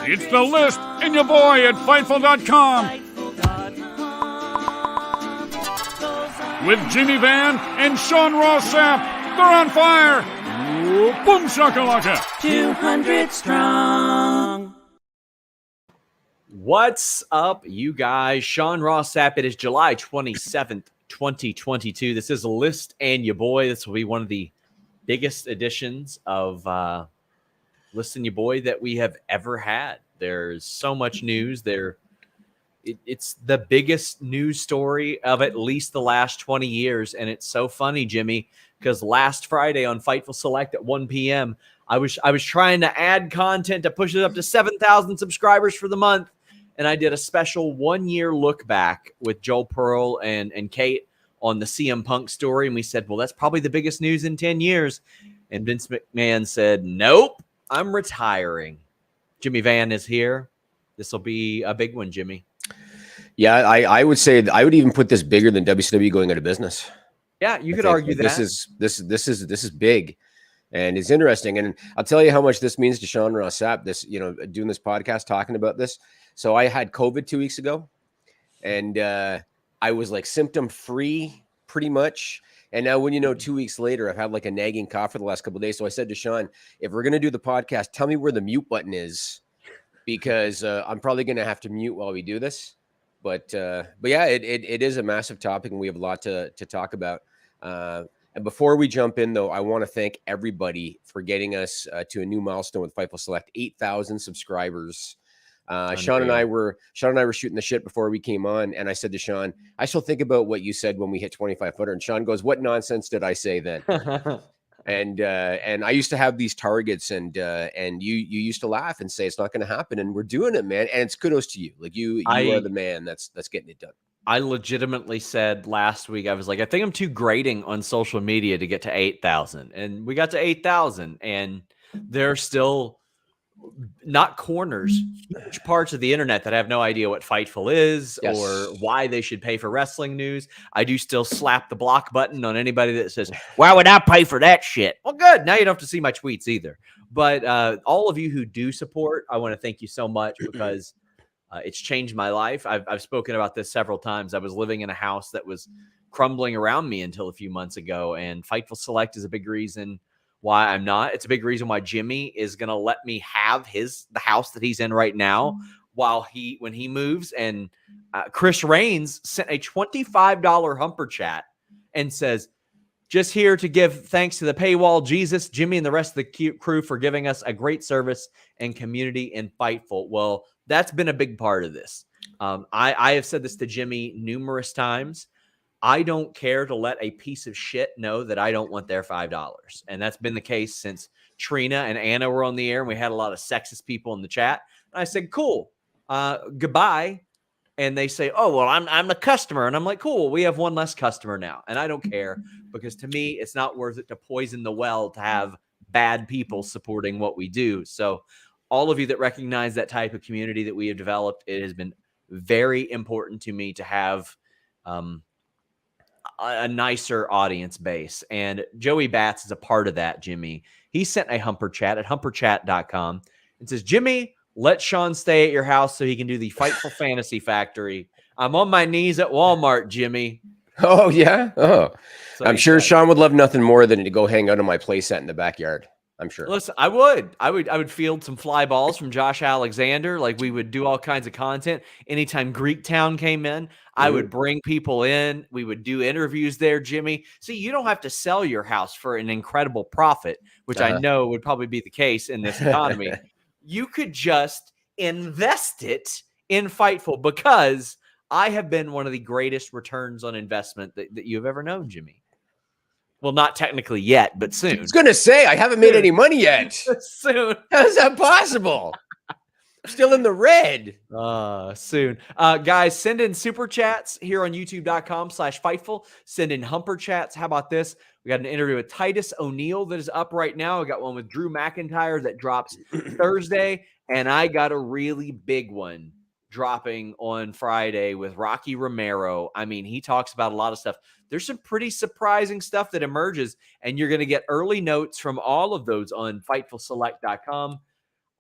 It's The List and your boy at Fightful.com. With Jimmy Van and Sean Ross Sapp. They're on fire. Boom shakalaka. 200 strong. What's up, you guys? Sean Ross Sapp. It is July 27th, 2022. This is The List and your boy. This will be one of the biggest editions of List and your boy that we have ever had. There's so much news there. It's the biggest news story of at least the last 20 years. And it's so funny, Jimmy, because last Friday on Fightful Select at 1 p.m., I was trying to add content to push it up to 7,000 subscribers for the month. And I did a special 1-year look back with Joel Pearl and Kate on the CM Punk story. And we said, well, that's probably the biggest news in 10 years. And Vince McMahon said, nope, I'm retiring. Jimmy Van is here. This will be a big one, Jimmy. Yeah, I would say I would even put this bigger than WCW going out of business. Yeah, you could argue that this is big, and it's interesting. And I'll tell you how much this means to Sean Ross Sapp. This, doing this podcast, talking about this. So I had COVID 2 weeks ago, and I was like symptom free pretty much. And now, when 2 weeks later, I've had like a nagging cough for the last couple of days. So I said to Sean, if we're gonna do the podcast, tell me where the mute button is, because I'm probably gonna have to mute while we do this. But yeah, it is a massive topic, and we have a lot to talk about. And before we jump in, though, I want to thank everybody for getting us to a new milestone with Fightful Select, 8,000 subscribers. Sean and I were shooting the shit before we came on, and I said to Sean, I still think about what you said when we hit 2,500. And Sean goes, "What nonsense did I say then?" And I used to have these targets, and you used to laugh and say it's not going to happen, and we're doing it, man. And it's kudos to you. Like you are the man that's getting it done. I legitimately said last week, I was like, I think I'm too grating on social media to get to 8,000, and we got to 8,000, and there are still not corners, huge parts of the internet that have no idea what Fightful is or why they should pay for wrestling news. I do still slap the block button on anybody that says, why would I pay for that shit? Well, good. Now you don't have to see my tweets either. But all of you who do support, I want to thank you so much, because it's changed my life. I've spoken about this several times. I was living in a house that was crumbling around me until a few months ago, and Fightful Select is a big reason why I'm not. It's a big reason why Jimmy is going to let me have the house that he's in right now when he moves. And Chris Raines sent a $25 humper chat and says, just here to give thanks to the paywall Jesus, Jimmy, and the rest of the crew for giving us a great service and community in Fightful. Well, that's been a big part of this. I have said this to Jimmy numerous times. I don't care to let a piece of shit know that I don't want their $5. And that's been the case since Trina and Anna were on the air, and we had a lot of sexist people in the chat. And I said, cool, goodbye. And they say, oh, well, I'm the customer. And I'm like, cool, we have one less customer now. And I don't care, because to me, it's not worth it to poison the well to have bad people supporting what we do. So all of you that recognize that type of community that we have developed, it has been very important to me to have a nicer audience base. And Joey Batts is a part of that, Jimmy. He sent a humper chat at humperchat.com and says, Jimmy, let Sean stay at your house so he can do the Fightful Fantasy Factory. I'm on my knees at Walmart, Jimmy. Oh, yeah? Oh, So I'm sure Sean would love nothing more than to go hang out on my playset in the backyard. I'm sure. Listen, I would field some fly balls from Josh Alexander. Like, we would do all kinds of content. Anytime Greektown came in, I would bring people in. We would do interviews there, Jimmy. See, you don't have to sell your house for an incredible profit, which I know would probably be the case in this economy. You could just invest it in Fightful, because I have been one of the greatest returns on investment that you've ever known, Jimmy. Well, not technically yet, but soon. I was going to say, I haven't made any money yet. Soon. How's that possible? I'm still in the red. Soon. Guys, send in super chats here on youtube.com/Fightful. Send in humper chats. How about this? We got an interview with Titus O'Neil that is up right now. I got one with Drew McIntyre that drops Thursday. And I got a really big one dropping on Friday with Rocky Romero. I mean, he talks about a lot of stuff. There's some pretty surprising stuff that emerges, and you're going to get early notes from all of those on FightfulSelect.com.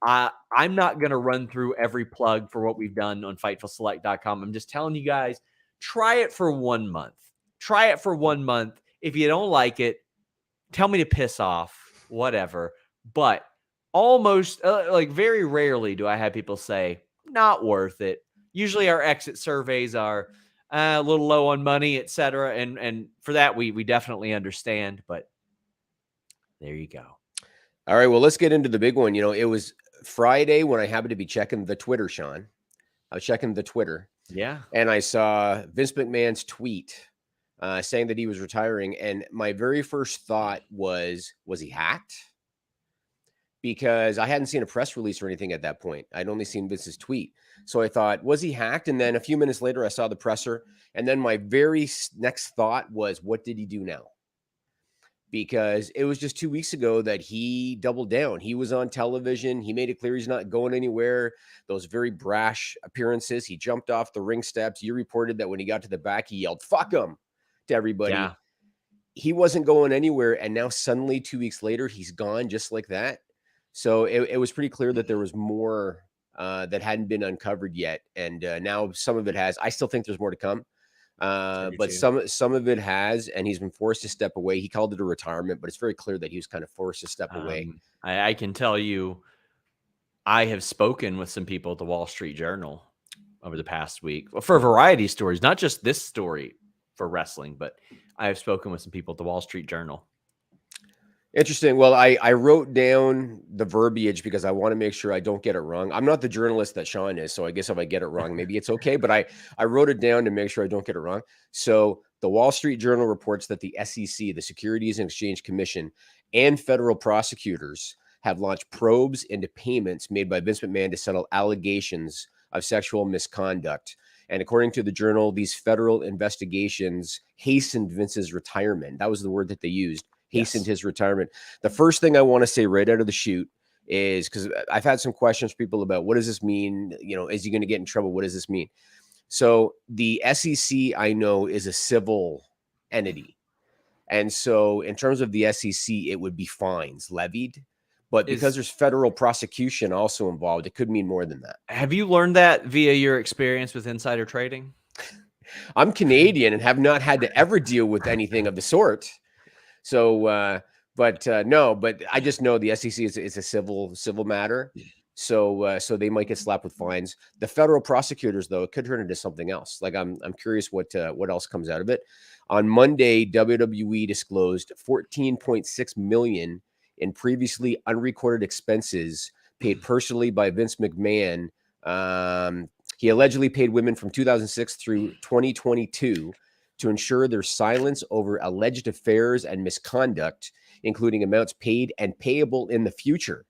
I'm not going to run through every plug for what we've done on FightfulSelect.com. I'm just telling you guys, try it for 1 month. Try it for 1 month. If you don't like it, tell me to piss off, whatever. But almost like very rarely do I have people say, not worth it. Usually our exit surveys are a little low on money, etc. And for that, we definitely understand. But there you go. All right, well, let's get into the big one. It was Friday when I happened to be checking the Twitter, Sean. I was checking the Twitter. Yeah. And I saw Vince McMahon's tweet saying that he was retiring. And my very first thought was he hacked? Because I hadn't seen a press release or anything at that point. I'd only seen Vince's tweet. So I thought, was he hacked? And then a few minutes later, I saw the presser. And then my very next thought was, what did he do now? Because it was just 2 weeks ago that he doubled down. He was on television. He made it clear he's not going anywhere. Those very brash appearances. He jumped off the ring steps. You reported that when he got to the back, he yelled, fuck him to everybody. Yeah. He wasn't going anywhere. And now suddenly 2 weeks later, he's gone just like that. So it was pretty clear that there was more that hadn't been uncovered yet. And now some of it has. I still think there's more to come. But some of it has, and he's been forced to step away. He called it a retirement, but it's very clear that he was kind of forced to step away. I can tell you, I have spoken with some people at the Wall Street Journal over the past week for a variety of stories, not just this story for wrestling, but I have spoken with some people at the Wall Street Journal. Interesting. Well, I wrote down the verbiage because I want to make sure I don't get it wrong. I'm not the journalist that Sean is, so I guess if I get it wrong, maybe it's okay. But I wrote it down to make sure I don't get it wrong. So the Wall Street Journal reports that the SEC, the Securities and Exchange Commission, and federal prosecutors have launched probes into payments made by Vince McMahon to settle allegations of sexual misconduct. And according to the Journal, these federal investigations hastened Vince's retirement. That was the word that they used. Hastened his retirement. The first thing I want to say right out of the chute is, because I've had some questions from people about what does this mean? Is he going to get in trouble? What does this mean? So the SEC, I know, is a civil entity. And so in terms of the SEC, it would be fines levied. But because there's federal prosecution also involved, it could mean more than that. Have you learned that via your experience with insider trading? I'm Canadian and have not had to ever deal with anything of the sort. So, but I just know the SEC is a civil matter. So they might get slapped with fines. The federal prosecutors, though, it could turn into something else. Like I'm curious what else comes out of it. On Monday, WWE disclosed $14.6 million in previously unrecorded expenses paid personally by Vince McMahon. He allegedly paid women from 2006 through 2022 to ensure their silence over alleged affairs and misconduct, including amounts paid and payable in the future.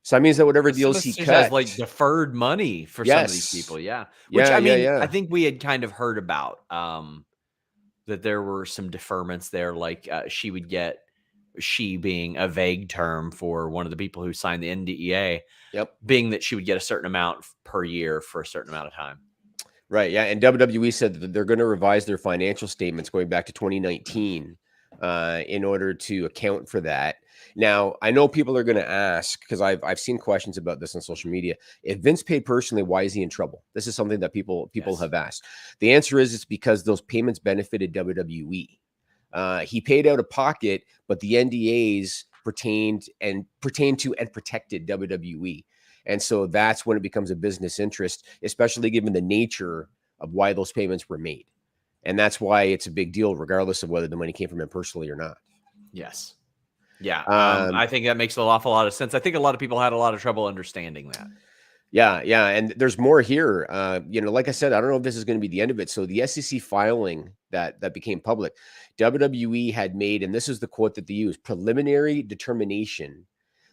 So that means that whatever deals he cut has like deferred money for some of these people. Yeah. Which I think we had kind of heard about that there were some deferments there. Like she would get, she being a vague term for one of the people who signed the NDEA, being that she would get a certain amount per year for a certain amount of time. Right. Yeah. And WWE said that they're going to revise their financial statements going back to 2019 in order to account for that. Now, I know people are going to ask, because I've seen questions about this on social media. If Vince paid personally, why is he in trouble? This is something that people have asked. The answer is it's because those payments benefited WWE. He paid out of pocket, but the NDAs pertained to and protected WWE. And so that's when it becomes a business interest, especially given the nature of why those payments were made. And that's why it's a big deal, regardless of whether the money came from him personally or not. Yes. Yeah. I think that makes an awful lot of sense. I think a lot of people had a lot of trouble understanding that. Yeah. Yeah. And there's more here. Like I said, I don't know if this is going to be the end of it. So the SEC filing that became public, WWE had made, and this is the quote that they used, preliminary determination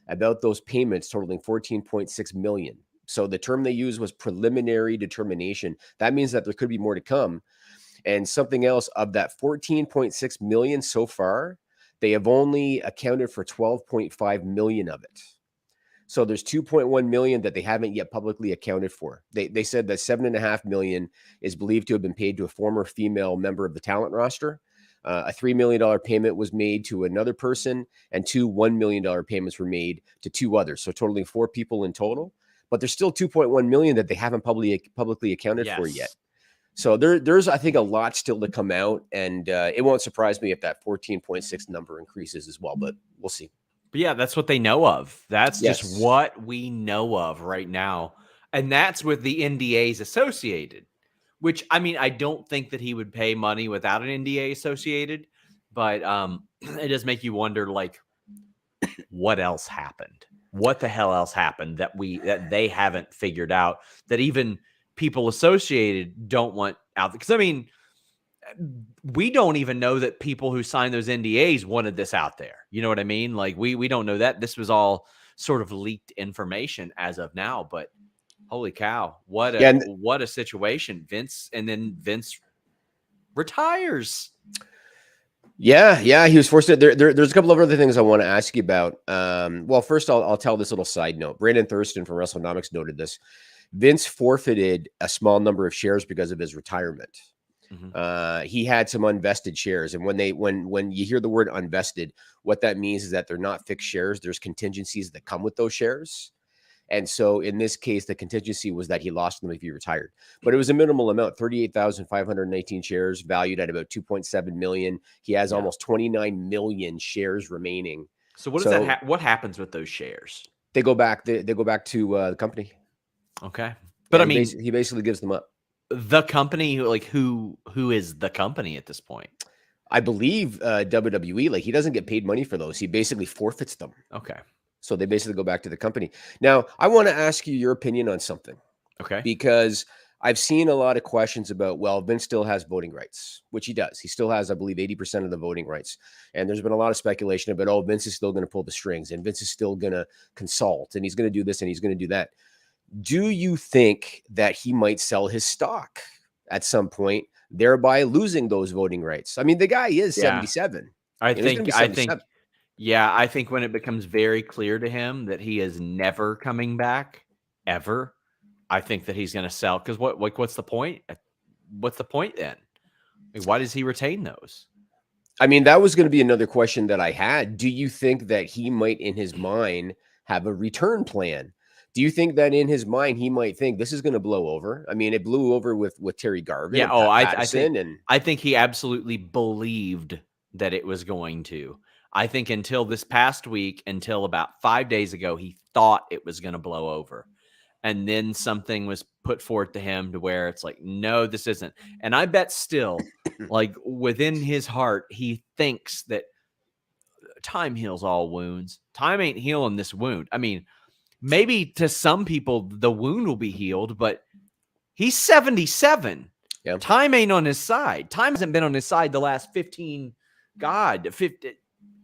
about those payments totaling $14.6 million. So the term they used was preliminary determination. That means that there could be more to come. And something else, of that $14.6 million so far, they have only accounted for $12.5 million of it. So there's $2.1 million that they haven't yet publicly accounted for. They said that $7.5 million is believed to have been paid to a former female member of the talent roster. A $3 million payment was made to another person, and two $1 million payments were made to two others. So totaling 4 people in total. But there's still 2.1 million that they haven't publicly accounted for yet. So there's, I think, a lot still to come out, and it won't surprise me if that 14.6 number increases as well, but we'll see. But yeah, that's what they know of. That's just what we know of right now. And that's with the NDAs associated, which, I mean, I don't think that he would pay money without an NDA associated, but it does make you wonder, like, what else happened? What the hell else happened that they haven't figured out, that even people associated don't want out? Because, I mean, we don't even know that people who signed those NDAs wanted this out there. You know what I mean? Like, we don't know that. This was all sort of leaked information as of now, but holy cow, what a situation. Vince retires. Yeah, he was forced to. There's a couple of other things I want to ask you about. Well, first I'll tell this little side note. Brandon Thurston from WrestleNomics noted this. Vince forfeited a small number of shares because of his retirement. Mm-hmm. He had some unvested shares, and when you hear the word unvested, what that means is that they're not fixed shares. There's contingencies that come with those shares. And so in this case, the contingency was that he lost them if he retired, but it was a minimal amount, 38,519 shares valued at about 2.7 million. He has almost 29 million shares remaining. So what does what happens with those shares? They go back. They go back to the company. Okay. But and I mean, he basically gives them up. The company, like, who is the company at this point? I believe WWE, like, he doesn't get paid money for those. He basically forfeits them. Okay. So they basically go back to the company. Now, I want to ask you your opinion on something. Okay. Because I've seen a lot of questions about, well, Vince still has voting rights, which he does. He still has, I believe, 80% of the voting rights. And there's been a lot of speculation about, oh, Vince is still going to pull the strings, and Vince is still going to consult, and he's going to do this and he's going to do that. Do you think that he might sell his stock at some point, thereby losing those voting rights? I mean, the guy is 77. I think when it becomes very clear to him that he is never coming back ever, I think that he's going to sell. Because what's the point? What's the point then? I mean, why does he retain those? I mean, that was going to be another question that I had. Do you think that he might, in his mind, have a return plan? Do you think that in his mind he might think this is going to blow over? I mean, it blew over with Terry Garvin. Yeah. I think he absolutely believed that it was going to. I think until this past week, until about 5 days ago, he thought it was going to blow over. And then something was put forth to him to where it's like, no, this isn't. And I bet still, like, within his heart, he thinks that time heals all wounds. Time ain't healing this wound. I mean, maybe to some people the wound will be healed, but he's 77. Yeah. Time ain't on his side. Time hasn't been on his side the last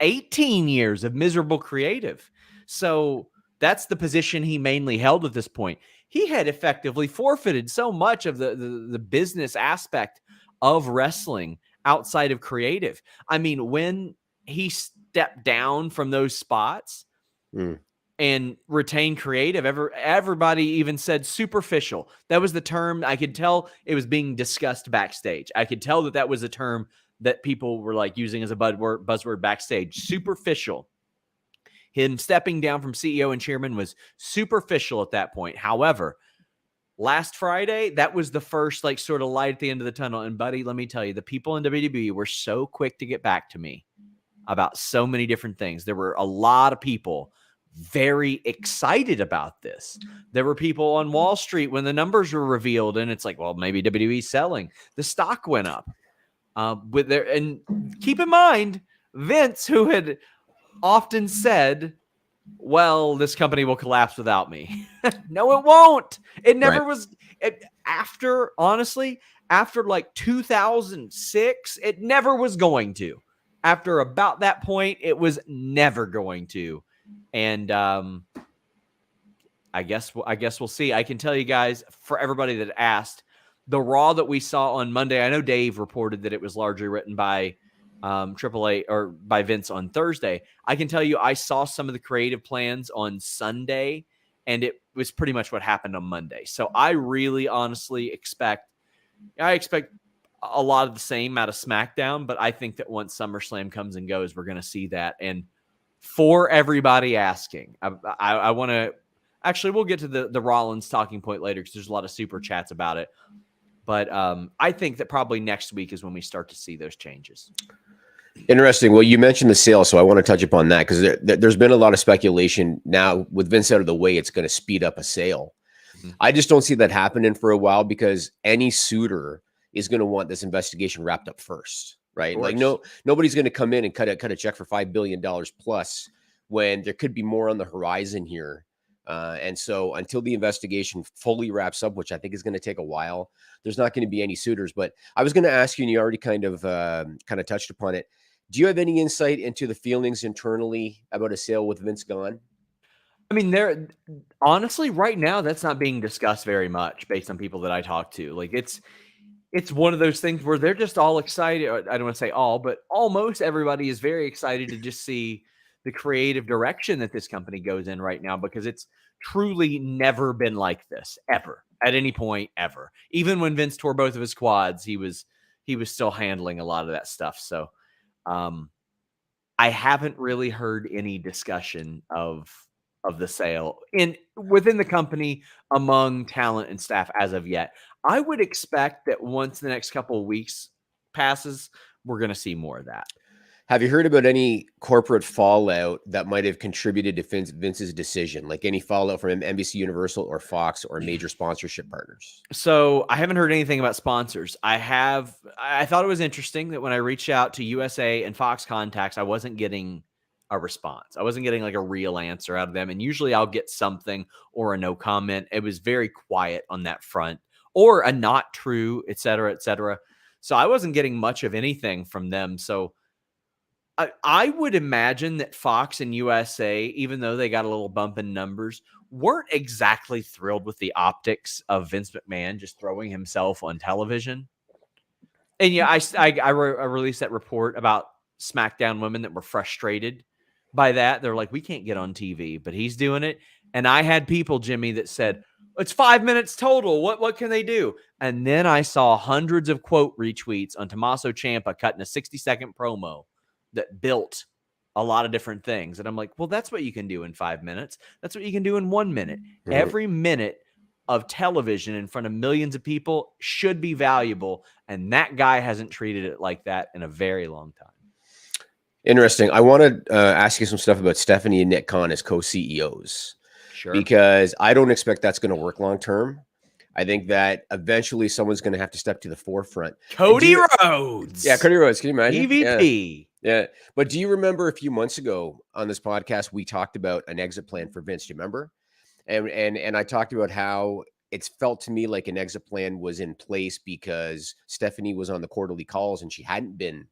18 years of miserable creative. So that's the position he mainly held at this point. He had effectively forfeited so much of the business aspect of wrestling outside of creative. I mean, when he stepped down from those spots and retained creative, everybody even said superficial. That was the term. I could tell it was being discussed backstage. I could tell that was a term that people were like using as a buzzword backstage. Superficial. Him stepping down from CEO and chairman was superficial at that point. However, last Friday, that was the first, like, sort of light at the end of the tunnel. And buddy, let me tell you, the people in WWE were so quick to get back to me about so many different things. There were a lot of people very excited about this. There were people on Wall Street when the numbers were revealed, and it's like, well, maybe WWE's selling. The stock went up. And keep in mind, Vince, who had often said, well, this company will collapse without me. No, it won't. It never was. After like 2006, it never was going to. After about that point, it was never going to. And I guess we'll see. I can tell you guys, for everybody that asked, the Raw that we saw on Monday, I know Dave reported that it was largely written by AAA or by Vince on Thursday. I can tell you, I saw some of the creative plans on Sunday, and it was pretty much what happened on Monday. So I really honestly expect a lot of the same out of SmackDown, but I think that once SummerSlam comes and goes, we're going to see that. And for everybody asking, I want to actually, we'll get to the Rollins talking point later because there's a lot of super chats about it. But I think that probably next week is when we start to see those changes. Interesting. Well, you mentioned the sale, so I want to touch upon that because there's been a lot of speculation now with Vince out of the way. It's going to speed up a sale. Mm-hmm. I just don't see that happening for a while because any suitor is going to want this investigation wrapped up first, right? Like nobody's going to come in and cut a check for $5 billion plus when there could be more on the horizon here. And so until the investigation fully wraps up, which I think is going to take a while, there's not going to be any suitors. But I was going to ask you, and you already kind of touched upon it. Do you have any insight into the feelings internally about a sale with Vince gone? I mean, honestly, right now, that's not being discussed very much based on people that I talk to. Like it's one of those things where they're just all excited. I don't want to say all, but almost everybody is very excited to just see the creative direction that this company goes in right now, because it's truly never been like this ever at any point ever. Even when Vince tore both of his quads, he was still handling a lot of that stuff. So I haven't really heard any discussion of the sale within the company among talent and staff as of yet. I would expect that once the next couple of weeks passes, we're going to see more of that. Have you heard about any corporate fallout that might have contributed to Vince's decision? Like any fallout from NBC Universal or Fox or major sponsorship partners? So I haven't heard anything about sponsors. I thought it was interesting that when I reached out to USA and Fox contacts, I wasn't getting a response. I wasn't getting like a real answer out of them. And usually I'll get something or a no comment. It was very quiet on that front, or a not true, et cetera, et cetera. So I wasn't getting much of anything from them. So I would imagine that Fox and USA, even though they got a little bump in numbers, weren't exactly thrilled with the optics of Vince McMahon just throwing himself on television. And yeah, I released that report about SmackDown women that were frustrated by that. They're like, we can't get on TV, but he's doing it. And I had people, Jimmy, that said, it's 5 minutes total. What can they do? And then I saw hundreds of quote retweets on Tommaso Ciampa cutting a 60-second promo that built a lot of different things. And I'm like, well, that's what you can do in 5 minutes. That's what you can do in 1 minute. Mm-hmm. Every minute of television in front of millions of people should be valuable. And that guy hasn't treated it like that in a very long time. Interesting. I want to ask you some stuff about Stephanie and Nick Khan as co-CEOs. Sure. Because I don't expect that's going to work long term. I think that eventually someone's going to have to step to the forefront. Cody Rhodes. Yeah, Cody Rhodes. Can you imagine? EVP. Yeah. But do you remember a few months ago on this podcast, we talked about an exit plan for Vince? Do you remember? And I talked about how it's felt to me like an exit plan was in place because Stephanie was on the quarterly calls and she hadn't been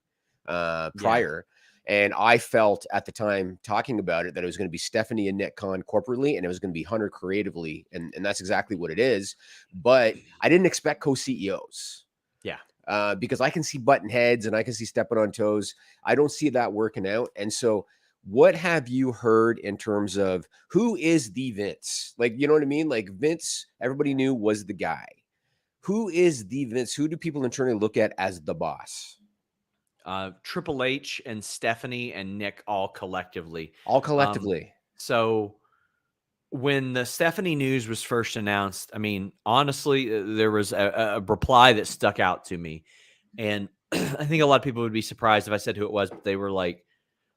prior. Yeah. And I felt at the time talking about it that it was going to be Stephanie and Nick Khan corporately and it was going to be Hunter creatively. And that's exactly what it is. But I didn't expect co-CEOs. Yeah. Because I can see button heads and I can see stepping on toes. I don't see that working out. And so what have you heard in terms of who is the Vince? Like, you know what I mean? Like Vince, everybody knew was the guy. Who is the Vince? Who do people internally look at as the boss? Triple H and Stephanie and Nick all collectively. So when the Stephanie news was first announced, I mean, honestly, there was a reply that stuck out to me. And I think a lot of people would be surprised if I said who it was, but they were like,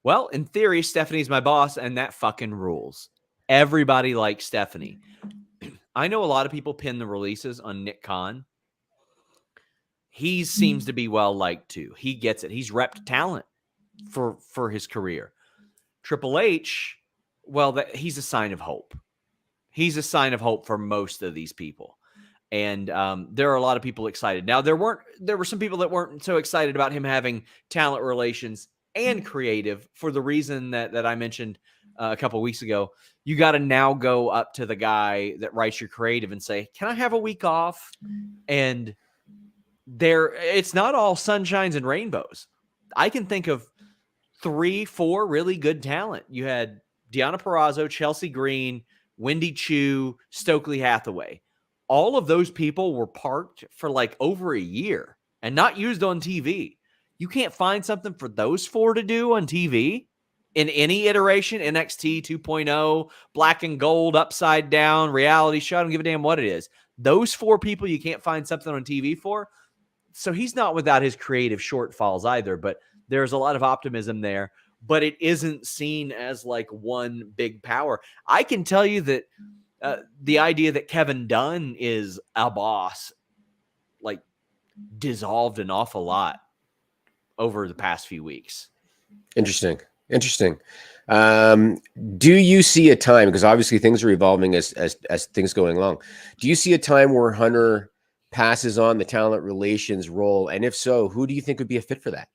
well, in theory, Stephanie's my boss and that fucking rules. Everybody likes Stephanie. I know a lot of people pin the releases on Nick Khan. He seems to be well liked too. He gets it. He's repped talent for his career. Triple H, well, he's a sign of hope. He's a sign of hope for most of these people. And there are a lot of people excited. Now, there were some people that weren't so excited about him having talent relations and creative for the reason that I mentioned a couple of weeks ago. You got to now go up to the guy that writes your creative and say, can I have a week off? And it's not all sunshines and rainbows. I can think of 3-4 really good talent. You had Deonna Purrazzo, Chelsea Green, Wendy Chu, Stokely Hathaway. All of those people were parked for like over a year and not used on TV. You can't find something for those 4 to do on TV in any iteration, NXT 2.0, black and gold, upside down, reality show. I don't give a damn what it is. Those 4 people you can't find something on TV for. So he's not without his creative shortfalls either, but there's a lot of optimism there. But it isn't seen as like one big power. I can tell you that the idea that Kevin Dunn is a boss, like, dissolved an awful lot over the past few weeks. Interesting. Do you see a time, because obviously things are evolving as things going along, do you see a time where Hunter passes on the talent relations role? And if so, who do you think would be a fit for that?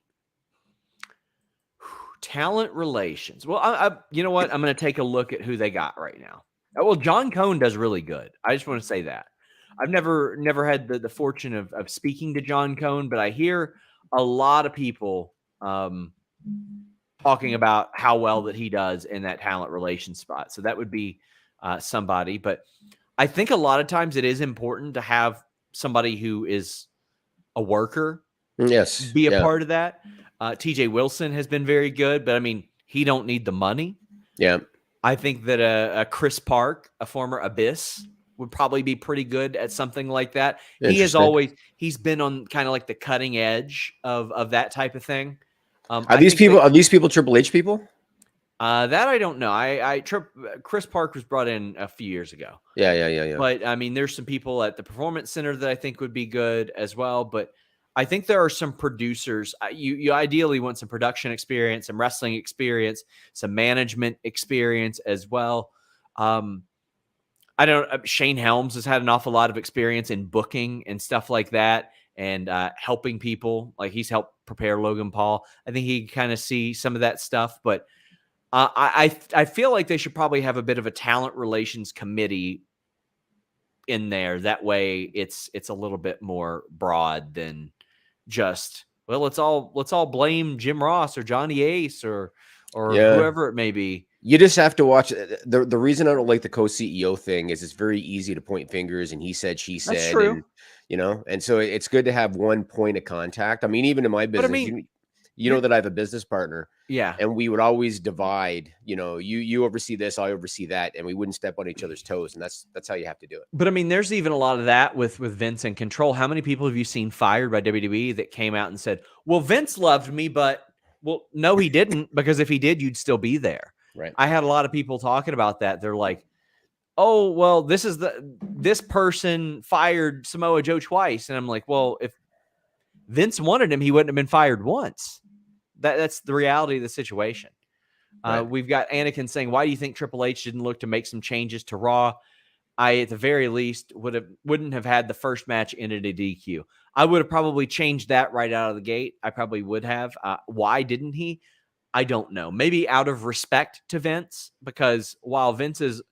Talent relations. Well, I you know what? I'm going to take a look at who they got right now. Well, John Cone does really good. I just want to say that. I've never had the fortune of speaking to John Cone, but I hear a lot of people talking about how well that he does in that talent relations spot. So that would be somebody. But I think a lot of times it is important to have somebody who is a worker, yes, be a part of that. TJ Wilson has been very good, but I mean, he don't need the money. Yeah. I think that a Chris Park, a former Abyss, would probably be pretty good at something like that. He's been on kind of like the cutting edge of that type of thing. Are these people Triple H people? That I don't know. Chris Park was brought in a few years ago. Yeah. But I mean, there's some people at the Performance Center that I think would be good as well. But I think there are some producers. You ideally want some production experience, some wrestling experience, some management experience as well. I don't. Shane Helms has had an awful lot of experience in booking and stuff like that, and helping people. Like, he's helped prepare Logan Paul. I think he kind of see some of that stuff, but I feel like they should probably have a bit of a talent relations committee in there. That way, it's a little bit more broad than just, well, let's all blame Jim Ross or Johnny Ace or whoever it may be. You just have to watch. The reason I don't like the co-CEO thing is it's very easy to point fingers and he said, she said. That's true. And so it's good to have one point of contact. I mean, even in my business, you know that I have a business partner. Yeah. And we would always divide, you oversee this, I oversee that, and we wouldn't step on each other's toes. And that's how you have to do it. But I mean, there's even a lot of that with Vince and control. How many people have you seen fired by WWE that came out and said, well, Vince loved me, but no, he didn't, because if he did, you'd still be there. Right. I had a lot of people talking about that. They're like, oh, well, this person fired Samoa Joe twice. And I'm like, well, if Vince wanted him, he wouldn't have been fired once. That's the reality of the situation. Right. We've got Anakin saying, why do you think Triple H didn't look to make some changes to Raw? I, at the very least, wouldn't have had the first match ended a DQ. I would have probably changed that right out of the gate. I probably would have. Why didn't he? I don't know. Maybe out of respect to Vince, because while Vince is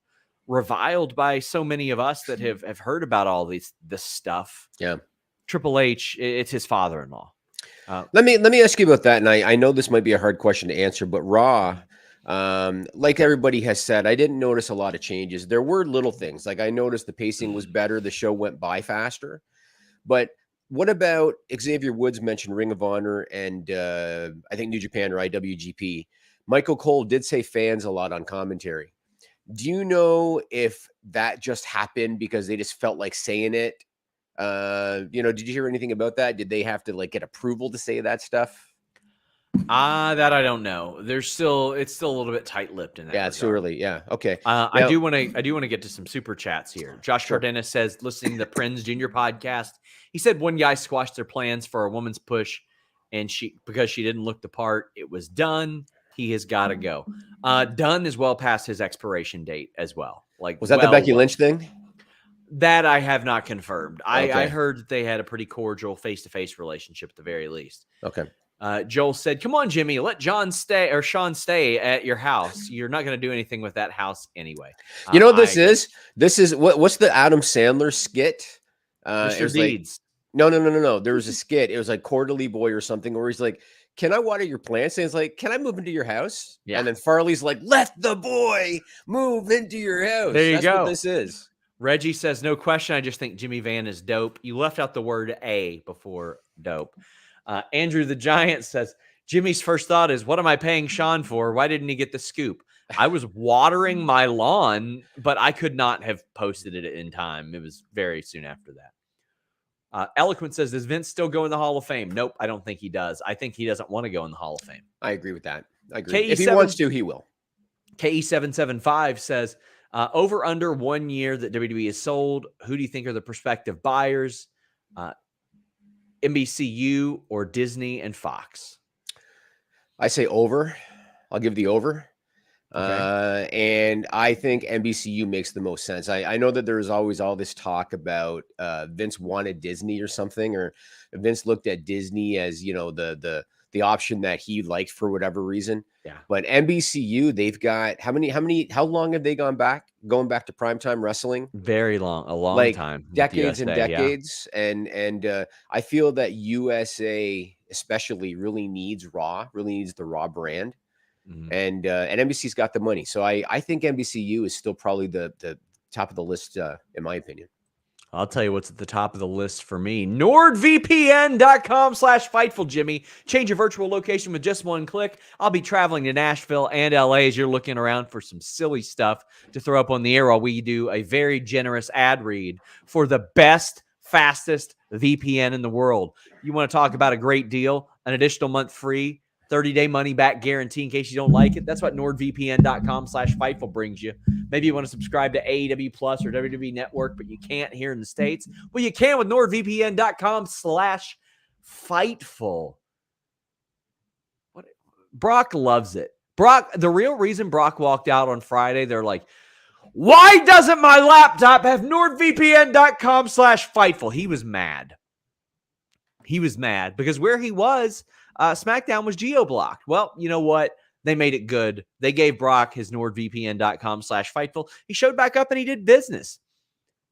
reviled by so many of us that have heard about all this stuff, Triple H, it's his father-in-law. Let me ask you about that. And I know this might be a hard question to answer, but Raw, like everybody has said, I didn't notice a lot of changes. There were little things. Like, I noticed the pacing was better. The show went by faster. But what about Xavier Woods mentioned Ring of Honor and I think New Japan or IWGP? Michael Cole did say fans a lot on commentary. Do you know if that just happened because they just felt like saying it? Did you hear anything about that? Did they have to get approval to say that stuff? That I don't know. It's still a little bit tight-lipped in that. Yeah, it's too early. Yeah. Okay. I do want to get to some super chats here. Josh Cardenas says, listening to the Prinz Jr. podcast, he said one guy squashed their plans for a woman's push, and because she didn't look the part, it was done. He has got to go. Dunn is well past his expiration date as well. Was that the Becky Lynch thing? That I have not confirmed. Okay. I heard that they had a pretty cordial face-to-face relationship at the very least. Okay. Joel said, come on, Jimmy, let Sean stay at your house. You're not going to do anything with that house anyway. You know what this is? This is what's the Adam Sandler skit? Mr. Deeds. No. There was a skit. It was like Quarterly Boy or something where he's like, can I water your plants? And it's like, can I move into your house? Yeah. And then Farley's like, let the boy move into your house. There you go. That's what this is. Reggie says, no question. I just think Jimmy Van is dope. You left out the word A before Dope. Andrew the Giant says, Jimmy's first thought is, what am I paying Sean for? Why didn't he get the scoop? I was watering my lawn, but I could not have posted it in time. It was very soon after that. Eloquent says, does Vince still go in the Hall of Fame? Nope, I don't think he does. I think he doesn't want to go in the Hall of Fame. I agree with that. I agree. If he wants to, he will. KE775 says, over under 1 year that WWE is sold, who do you think are the prospective buyers? NBCU or Disney and Fox? I say over. I'll give the over. Okay. And I think NBCU makes the most sense. I know that there's always all this talk about Vince wanted Disney or something, or Vince looked at Disney as, you know, the option that he liked for whatever reason. Yeah. But NBCU, they've got how long have they going back to primetime wrestling? Very long, a long Like time. decades and USA, decades. Yeah. And I feel that USA especially really needs Raw, really needs the Raw brand. Mm-hmm. And NBC's got the money. So I think NBCU is still probably the top of the list, in my opinion. I'll tell you what's at the top of the list for me. NordVPN.com/Fightful, Jimmy. Change your virtual location with just one click. I'll be traveling to Nashville and LA as you're looking around for some silly stuff to throw up on the air while we do a very generous ad read for the best, fastest VPN in the world. You want to talk about a great deal? An additional month free, 30-day money-back guarantee in case you don't like it. That's what NordVPN.com/Fightful brings you. Maybe you want to subscribe to AEW Plus or WWE Network, but you can't here in the States. Well, you can with NordVPN.com/Fightful. Brock loves it. Brock, the real reason Brock walked out on Friday, they're like, why doesn't my laptop have NordVPN.com/Fightful? He was mad. He was mad because where he was, SmackDown was geo-blocked. Well, you know what? They made it good. They gave Brock his NordVPN.com/Fightful. He showed back up and he did business.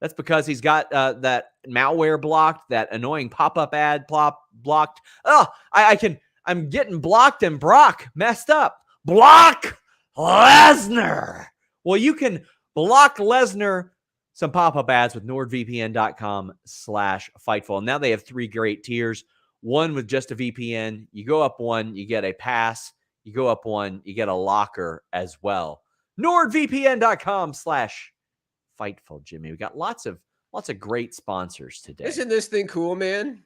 That's because he's got that malware blocked, that annoying pop-up ad blocked. Oh, I'm getting blocked and Brock messed up. Block Lesnar. Well, you can block Lesnar some pop-up ads with NordVPN.com/Fightful. And now they have 3 great tiers. One with just a VPN. You go up one, you get a pass. You go up one, you get a locker as well. NordVPN.com/Fightful, Jimmy. We got lots of great sponsors today. Isn't this thing cool, man?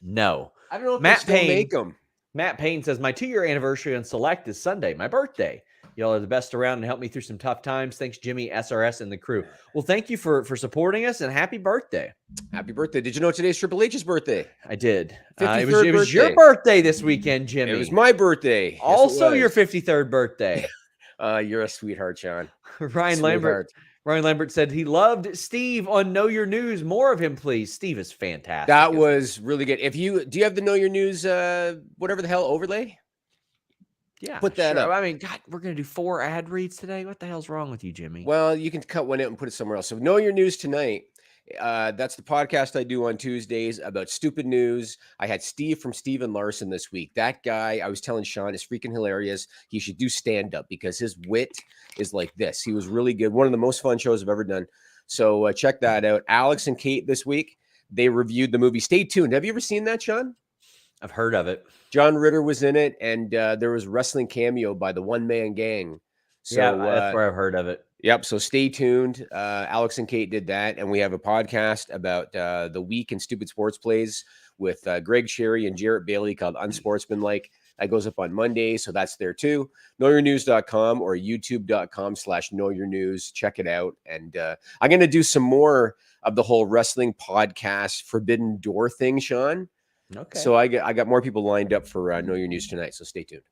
No. I don't know if Matt they still make them. Matt Payne says, my 2-year anniversary on Select is Sunday, my birthday. Y'all are the best around and help me through some tough times. Thanks, Jimmy, SRS, and the crew. Well, thank you for supporting us, and happy birthday. Happy birthday. Did you know today's Triple H's birthday? I did. 53rd it was your birthday this weekend, Jimmy. It was my birthday. Yes, also your 53rd birthday. You're a sweetheart, Sean. Ryan Lambert said he loved Steve on Know Your News. More of him, please. Steve is fantastic. That was really good. Do you have the Know Your News, whatever the hell overlay? Yeah, put that up. I mean, God, we're going to do 4 ad reads today. What the hell's wrong with you, Jimmy? Well, you can cut one out and put it somewhere else. So Know Your News tonight. That's the podcast I do on Tuesdays about stupid news. I had Steve from Steven Larson this week. That guy, I was telling Sean, is freaking hilarious. He should do stand-up because his wit is like this. He was really good. One of the most fun shows I've ever done. So check that out. Alex and Kate this week, they reviewed the movie. Stay tuned. Have you ever seen that, Sean? I've heard of it. John Ritter was in it, and there was wrestling cameo by the One Man Gang. So, yeah, that's where I've heard of it. Yep. So stay tuned. Alex and Kate did that, and we have a podcast about the week in stupid sports plays with Greg Sherry and Jarrett Bailey called Unsportsmanlike. That goes up on Monday, so that's there too. KnowYourNews.com or YouTube.com/KnowYourNews. Check it out, and I'm going to do some more of the whole wrestling podcast Forbidden Door thing, Sean. Okay. So I got more people lined up for Know Your News tonight, so stay tuned.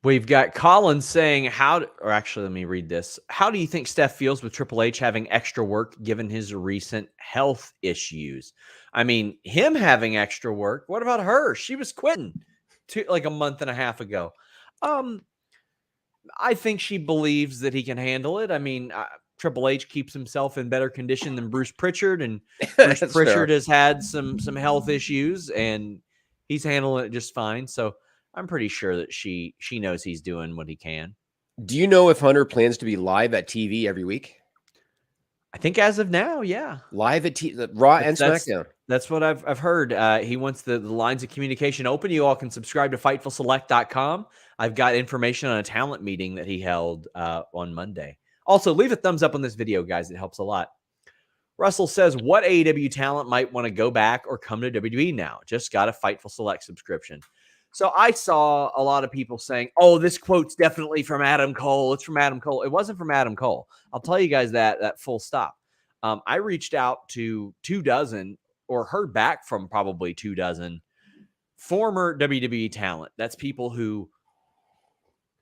We've got Colin saying, let me read this. How do you think Steph feels with Triple H having extra work given his recent health issues? I mean, him having extra work. What about her? She was quitting like a month and a half ago. I think she believes that he can handle it. I mean, Triple H keeps himself in better condition than Bruce Pritchard, and Bruce Pritchard has had some health issues, and he's handling it just fine. So I'm pretty sure that she knows he's doing what he can. Do you know if Hunter plans to be live at TV every week? I think as of now, yeah. Live at Raw and That's SmackDown. That's what I've heard. He wants the lines of communication open. You all can subscribe to FightfulSelect.com. I've got information on a talent meeting that he held on Monday. Also, leave a thumbs up on this video, guys. It helps a lot. Russell says, what AEW talent might want to go back or come to WWE now? Just got a Fightful Select subscription. So I saw a lot of people saying, oh, this quote's definitely from Adam Cole. It's from Adam Cole. It wasn't from Adam Cole. I'll tell you guys that full stop. I reached out to 24 or heard back from probably 24 former WWE talent. That's people who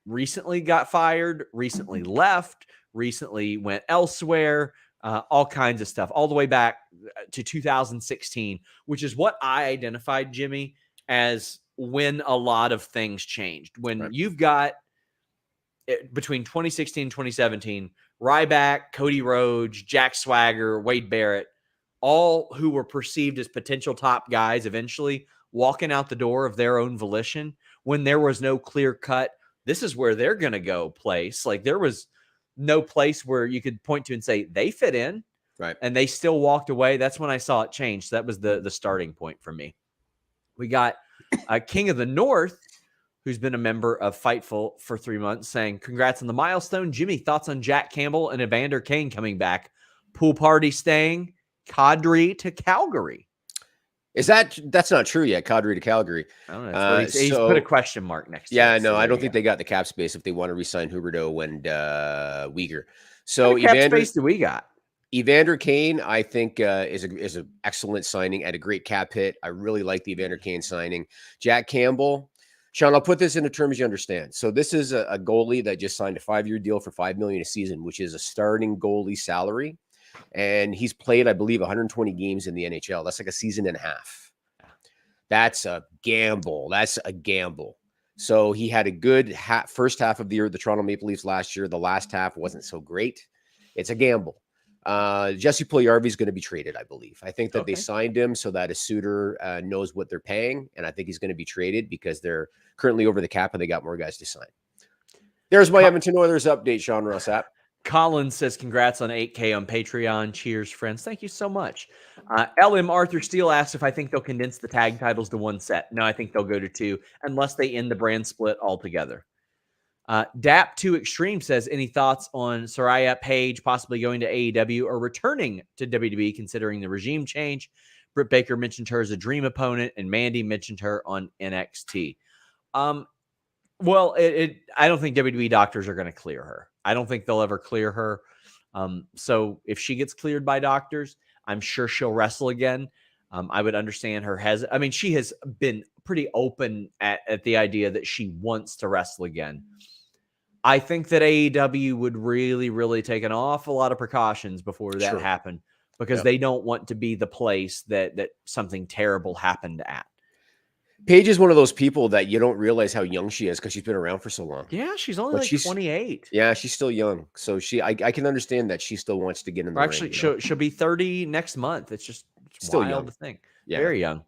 recently got fired, recently left, recently went elsewhere, all kinds of stuff, all the way back to 2016, which is what I identified, Jimmy, as when a lot of things changed. When you've got between 2016 and 2017, Ryback, Cody Rhodes, Jack Swagger, Wade Barrett, all who were perceived as potential top guys eventually walking out the door of their own volition when there was no clear cut, this is where they're going to go place. Like there was no place where you could point to and say they fit in. Right. And they still walked away. That's when I saw it change. So that was the starting point for me. We got King of the North, who's been a member of Fightful for 3 months, saying, congrats on the milestone. Jimmy, thoughts on Jack Campbell and Evander Kane coming back? Pool party staying, Kadri to Calgary. That's not true yet? Kadri to Calgary. I don't know. That's what he's put a question mark next to it. Yeah, no, so I don't think they got the cap space if they want to re-sign Huberdeau and Uyghur. So what cap space do we got? Evander Kane, I think, is an excellent signing at a great cap hit. I really like the Evander Kane signing. Jack Campbell, Sean, I'll put this into terms you understand. So this is a goalie that just signed a 5-year deal for $5 million a season, which is a starting goalie salary. And he's played, I believe, 120 games in the NHL. That's like a season and a half. That's a gamble. So he had a good first half of the year, the Toronto Maple Leafs last year. The last half wasn't so great. It's a gamble. Jesse Puljujarvi is going to be traded, I believe. I think that they signed him so that a suitor knows what they're paying. And I think he's going to be traded because they're currently over the cap and they got more guys to sign. There's my Edmonton Oilers update, Sean Ross Sapp. Colin says, congrats on 8K on Patreon. Cheers, friends. Thank you so much. LM Arthur Steele asks if I think they'll condense the tag titles to one set. No, I think they'll go to two unless they end the brand split altogether. DAP2 Extreme says, any thoughts on Soraya Page possibly going to AEW or returning to WWE considering the regime change? Britt Baker mentioned her as a dream opponent, and Mandy mentioned her on NXT. Well, I don't think WWE doctors are going to clear her. I don't think they'll ever clear her. So if she gets cleared by doctors, I'm sure she'll wrestle again. I would understand her I mean, she has been pretty open at the idea that she wants to wrestle again. I think that AEW would really, really take an awful lot of precautions before that happened because they don't want to be the place that something terrible happened at. Paige is one of those people that you don't realize how young she is because she's been around for so long. Yeah, she's only 28. Yeah, she's still young. So I can understand that she still wants to get in the ring. Actually, she'll be 30 next month. It's still wild young to think. Yeah. Very young.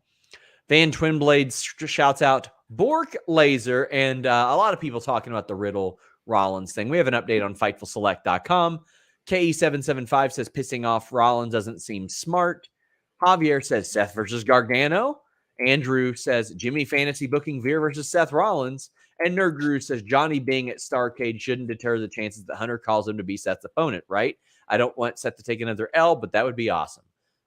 Van Twinblades shouts out Bork Laser, and a lot of people talking about the Riddle Rollins thing. We have an update on FightfulSelect.com. KE775 says pissing off Rollins doesn't seem smart. Javier says Seth versus Gargano. Andrew says Jimmy fantasy booking Veer versus Seth Rollins. And Nerd Guru says Johnny being at Starrcade shouldn't deter the chances that Hunter calls him to be Seth's opponent, right? I don't want Seth to take another L, but that would be awesome.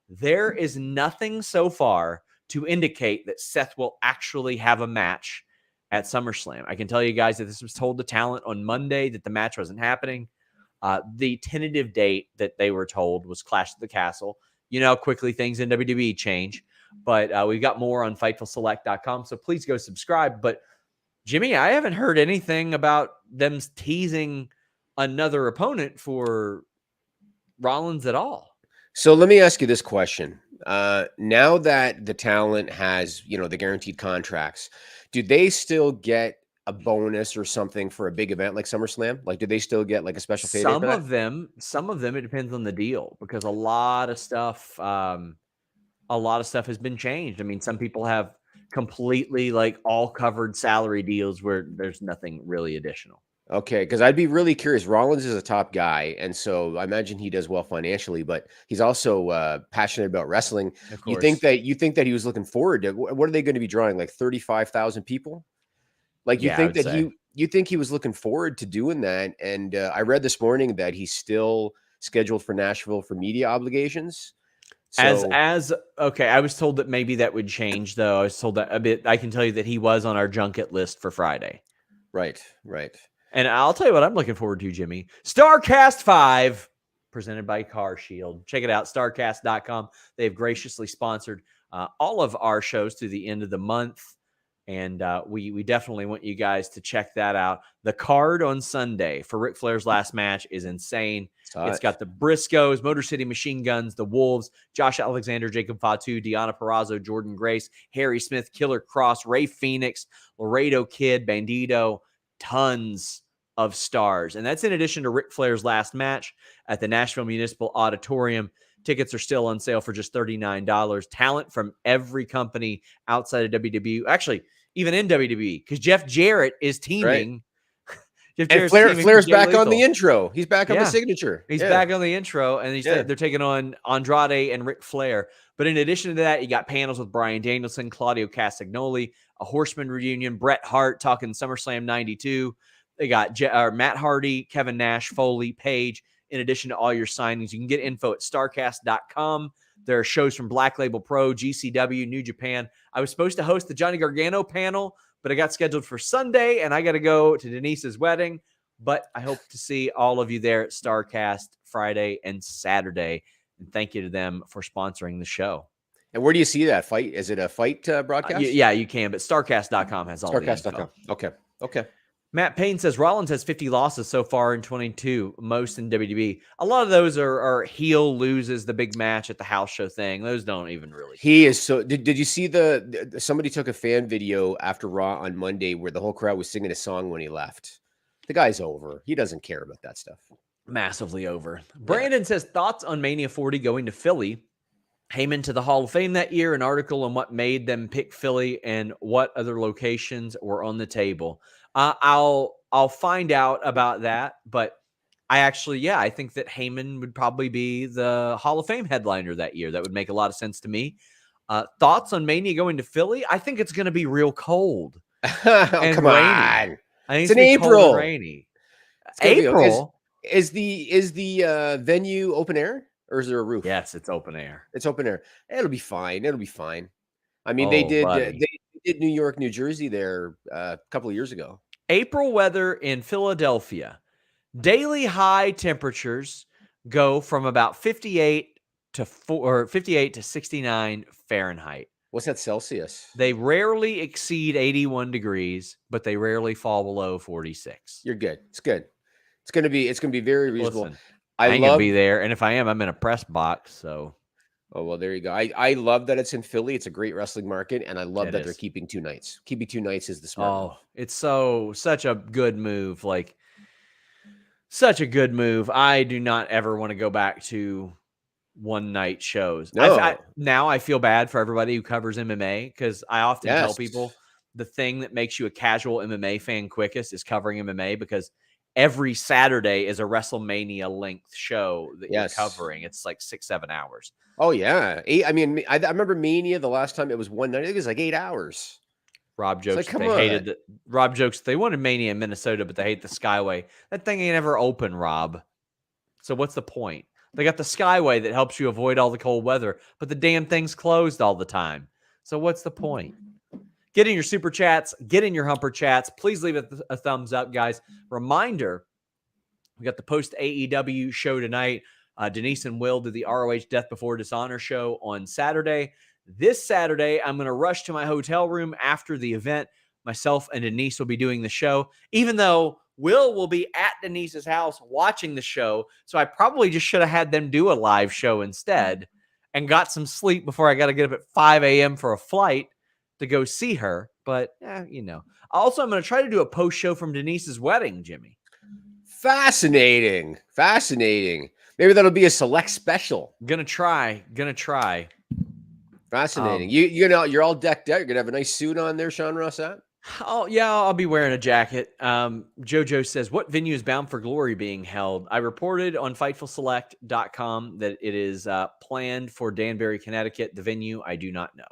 There is nothing so far to indicate that Seth will actually have a match at SummerSlam. I can tell you guys that this was told to talent on Monday that the match wasn't happening. The tentative date that they were told was Clash at the Castle. You know how quickly things in WWE change. But we've got more on FightfulSelect.com, so please go subscribe. But, Jimmy, I haven't heard anything about them teasing another opponent for Rollins at all. So let me ask you this question. Now that the talent has, the guaranteed contracts, do they still get a bonus or something for a big event like SummerSlam? Like, do they still get like a special payday? Some of them, it depends on the deal because a lot of stuff has been changed. I mean, some people have completely like all covered salary deals where there's nothing really additional. Okay, because I'd be really curious. Rollins is a top guy, and so I imagine he does well financially, but he's also passionate about wrestling. Of You course. think that he was looking forward to? What are they going to be drawing? Like 35,000 people? Like Yeah, I would say. you think he was looking forward to doing that? And I read this morning that he's still scheduled for Nashville for media obligations. So As okay, I was told that maybe that would change though. I was told that a bit. I can tell you that he was on our junket list for Friday. right, right. And I'll tell you what I'm looking forward to, Jimmy. Starrcast 5, presented by Car Shield. Check it out, starrcast.com. They've graciously sponsored all of our shows through the end of the month. And we definitely want you guys to check that out. The card on Sunday for Ric Flair's last match is insane. It's got the Briscoes, Motor City Machine Guns, the Wolves, Josh Alexander, Jacob Fatu, Deonna Purrazzo, Jordan Grace, Harry Smith, Killer Cross, Ray Phoenix, Laredo Kid, Bandito, tons of stars. And that's in addition to Ric Flair's last match at the Nashville Municipal Auditorium. Tickets are still on sale for just $39. Talent from every company outside of WWE. Actually, even in WWE, because Jeff Jarrett is teaming. Right. And Flair's back on the intro. He's back on the signature. He's back on the intro, and they're taking on Andrade and Ric Flair. But in addition to that, you got panels with Bryan Danielson, Claudio Castagnoli, a Horseman reunion, Bret Hart talking SummerSlam 92. They got Matt Hardy, Kevin Nash, Foley, Page, in addition to all your signings. You can get info at starrcast.com. There are shows from Black Label Pro, GCW, New Japan. I was supposed to host the Johnny Gargano panel, but I got scheduled for Sunday, and I got to go to Denise's wedding. But I hope to see all of you there at Starrcast Friday and Saturday. And thank you to them for sponsoring the show. And where do you see that fight? Is it a fight broadcast? Yeah, you can, but starrcast.com has all the info. Starrcast.com. Okay. Matt Payne says Rollins has 50 losses so far in 22, most in WWE. A lot of those are heel loses the big match at the house show thing. Those don't even really. He is so. Did you see somebody took a fan video after Raw on Monday where the whole crowd was singing a song when he left? The guy's over. He doesn't care about that stuff. Massively over. Brandon says thoughts on Mania 40 going to Philly. Heyman to the Hall of Fame that year, an article on what made them pick Philly and what other locations were on the table. I'll find out about that, but I think that Heyman would probably be the Hall of Fame headliner that year. That would make a lot of sense to me. Thoughts on Mania going to Philly? I think it's going to be real cold. Come rainy. on. I think it's in April. Rainy. April. Is the venue open air or is there a roof? Yes, it's open air. It's open air. It'll be fine. I mean, they did New York, New Jersey there a couple of years ago. April weather in Philadelphia. Daily high temperatures go from about 58 to 69 Fahrenheit. What's that Celsius? They rarely exceed 81 degrees, but they rarely fall below 46. You're good. It's good. It's gonna be very reasonable. Listen, I ain't gonna be there, and if I am, I'm in a press box. So, oh well, there you go. I love that it's in Philly. It's a great wrestling market, and I love that they're keeping 2 nights. Keeping 2 nights is the smart move. It's such a good move. Like such a good move. I do not ever want to go back to one night shows. No. Now I feel bad for everybody who covers MMA because I often tell people the thing that makes you a casual MMA fan quickest is covering MMA because every Saturday is a WrestleMania length show that you're covering. It's like 6-7 hours. Oh yeah. I mean, I remember Mania the last time it was one night. I think it was like 8 hours. Rob jokes Rob jokes they wanted Mania in Minnesota, but they hate the Skyway. That thing ain't ever open, Rob. So what's the point? They got the Skyway that helps you avoid all the cold weather, but the damn thing's closed all the time. So what's the point? Get in your super chats, get in your humper chats. Please leave it a thumbs up, guys. Reminder, we got the post AEW show tonight. Denise and Will did the ROH Death Before Dishonor show on Saturday. This Saturday, I'm going to rush to my hotel room after the event. Myself and Denise will be doing the show, even though Will be at Denise's house watching the show. So I probably just should have had them do a live show instead and got some sleep before I got to get up at 5 a.m. for a flight to go see her. But, Also, I'm going to try to do a post show from Denise's wedding, Jimmy. Fascinating. Maybe that'll be a select special. Gonna try. Fascinating. You're all decked out. You're gonna have a nice suit on there, Sean Ross Sapp. Oh, yeah, I'll be wearing a jacket. Jojo says, what venue is Bound for Glory being held? I reported on FightfulSelect.com that it is planned for Danbury, Connecticut. The venue, I do not know.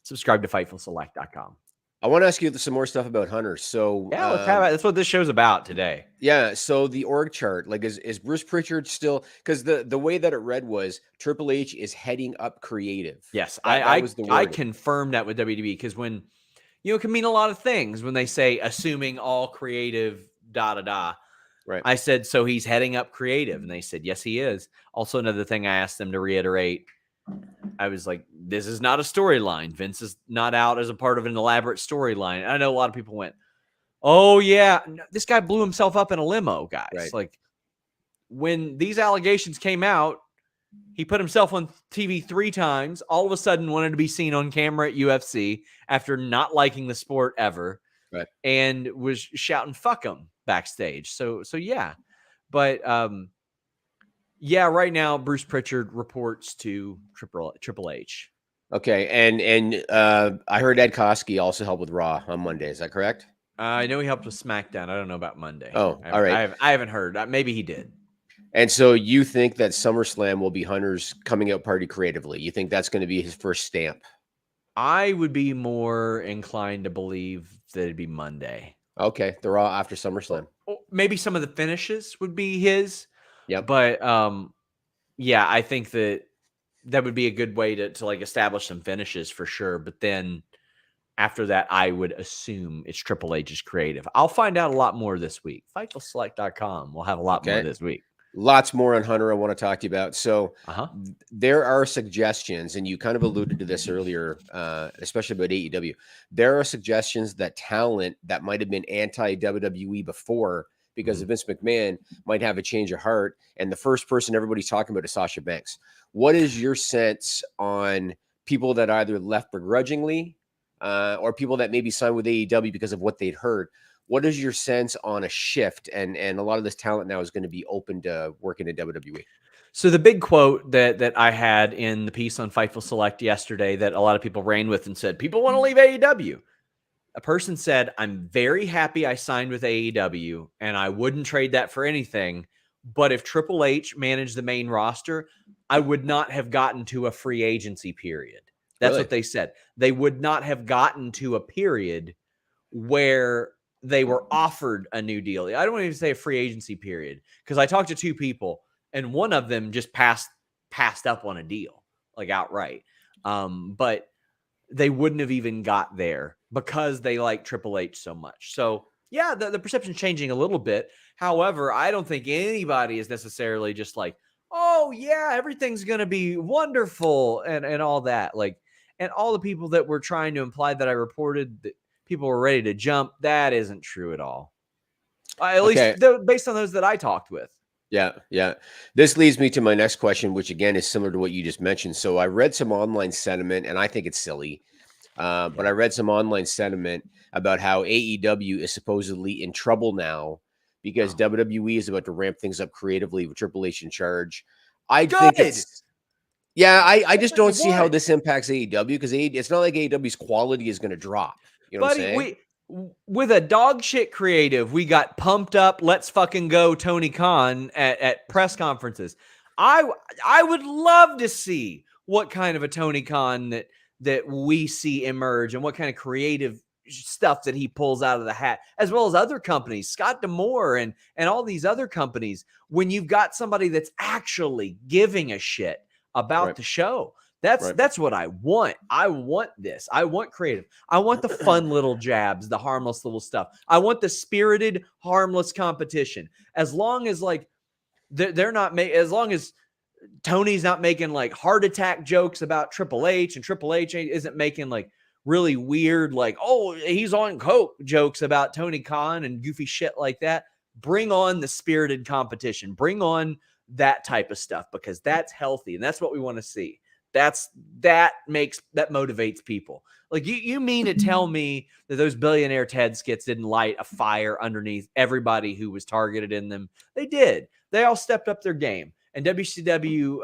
Subscribe to FightfulSelect.com. I want to ask you some more stuff about Hunter. So Yeah, let's have it. That's what this show's about today. Yeah, so the org chart, like, is Bruce Pritchard still, because the way that it read was Triple H is heading up creative. Yes, That was the I wording. confirmed that with WWE because when it can mean a lot of things when they say assuming all creative Right. I said, so he's heading up creative, and they said yes, he is. Also, another thing I asked them to reiterate, I was like, this is not a storyline. Vince is not out as a part of an elaborate storyline. I know a lot of people went, oh, yeah, no, this guy blew himself up in a limo, guys. Right. Like, when these allegations came out, he put himself on TV 3 times, all of a sudden wanted to be seen on camera at UFC after not liking the sport ever, Right. and was shouting, fuck him, backstage. So yeah. But, yeah, right now, Bruce Pritchard reports to Triple H. Okay, and I heard Ed Koski also helped with Raw on Monday. Is that correct? I know he helped with SmackDown. I don't know about Monday. Oh, all right. I haven't heard. Maybe he did. And so you think that SummerSlam will be Hunter's coming out party creatively? You think that's going to be his first stamp? I would be more inclined to believe that it'd be Monday. Okay, the Raw after SummerSlam. Maybe some of the finishes would be his. Yep. But yeah, I think that would be a good way to like establish some finishes for sure. But then after that, I would assume it's Triple H's creative. I'll find out a lot more this week. FightfulSelect.com. We'll have a lot more this week. Lots more on Hunter I want to talk to you about. So there are suggestions, and you kind of alluded to this earlier, especially about AEW. There are suggestions that talent that might have been anti-WWE before because of Vince McMahon might have a change of heart. And the first person everybody's talking about is Sasha Banks. What is your sense on people that either left begrudgingly or people that maybe signed with AEW because of what they'd heard? What is your sense on a shift? And a lot of this talent now is going to be open to working in WWE. So the big quote that I had in the piece on Fightful Select yesterday that a lot of people ran with and said, people want to leave AEW. A person said, I'm very happy I signed with AEW and I wouldn't trade that for anything. But if Triple H managed the main roster, I would not have gotten to a free agency period. That's what they said. They would not have gotten to a period where they were offered a new deal. I don't even say a free agency period because I talked to 2 people and one of them just passed up on a deal, like outright. But they wouldn't have even got there because they like Triple H so much. So yeah, the perception's changing a little bit. However, I don't think anybody is necessarily just like, oh yeah, everything's going to be wonderful and all that. Like, and all the people that were trying to imply that I reported that people were ready to jump, that isn't true at all. At least based on those that I talked with. Yeah. This leads me to my next question, which again is similar to what you just mentioned. So I read some online sentiment, and I think it's silly, but I read some online sentiment about how AEW is supposedly in trouble now because WWE is about to ramp things up creatively with Triple H in charge. I think it's... Yeah, I just don't see how this impacts AEW because it's not like AEW's quality is going to drop. You know what I'm saying? With a dog shit creative, we got pumped up. Let's fucking go, Tony Khan at press conferences. I would love to see what kind of a Tony Khan that we see emerge and what kind of creative stuff that he pulls out of the hat, as well as other companies, Scott D'Amore and all these other companies. When you've got somebody that's actually giving a shit about the show. That's what I want. I want this. I want creative. I want the fun little jabs, the harmless little stuff. I want the spirited, harmless competition. As long as like they're not as long as Tony's not making like heart attack jokes about Triple H and Triple H isn't making like really weird, like, oh, he's on coke jokes about Tony Khan and goofy shit like that. Bring on the spirited competition. Bring on that type of stuff because that's healthy and that's what we want to see. That motivates people. Like you mean to tell me that those billionaire TED skits didn't light a fire underneath everybody who was targeted in them? They did. They all stepped up their game, and WCW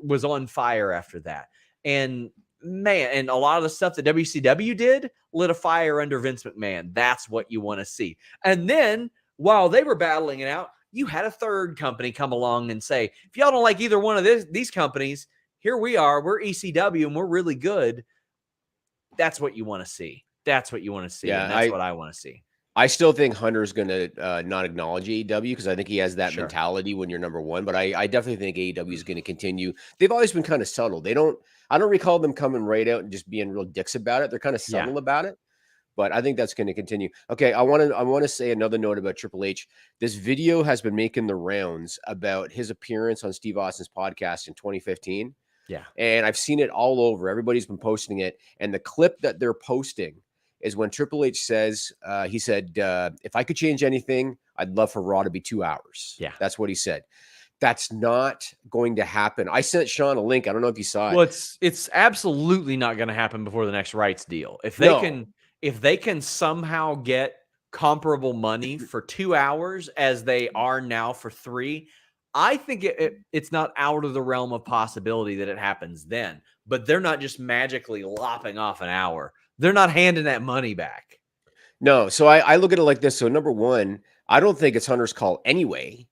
was on fire after that. And man, and a lot of the stuff that WCW did lit a fire under Vince McMahon. That's what you want to see. And then while they were battling it out, you had a third company come along and say, if y'all don't like either one of these companies, here we are. We're ECW and we're really good. That's what you want to see. That's what you want to see. Yeah, and that's what I want to see. I still think Hunter's going to not acknowledge AEW because I think he has that Sure. mentality when you're number one. But I definitely think AEW is going to continue. They've always been kind of subtle. I don't recall them coming right out and just being real dicks about it. They're kind of subtle about it. But I think that's going to continue. Okay, I want to say another note about Triple H. This video has been making the rounds about his appearance on Steve Austin's podcast in 2015. Yeah. And I've seen it all over. Everybody's been posting it. And the clip that they're posting is when Triple H says, he said, if I could change anything, I'd love for Raw to be 2 hours. Yeah. That's what he said. That's not going to happen. I sent Sean a link. I don't know if you saw it. Well, it's absolutely not going to happen before the next rights deal. If they can somehow get comparable money for 2 hours as they are now for 3, I think it's not out of the realm of possibility that it happens then. But they're not just magically lopping off an hour. They're not handing that money back. No. So I look at it like this. So number one, I don't think it's Hunter's call anyway.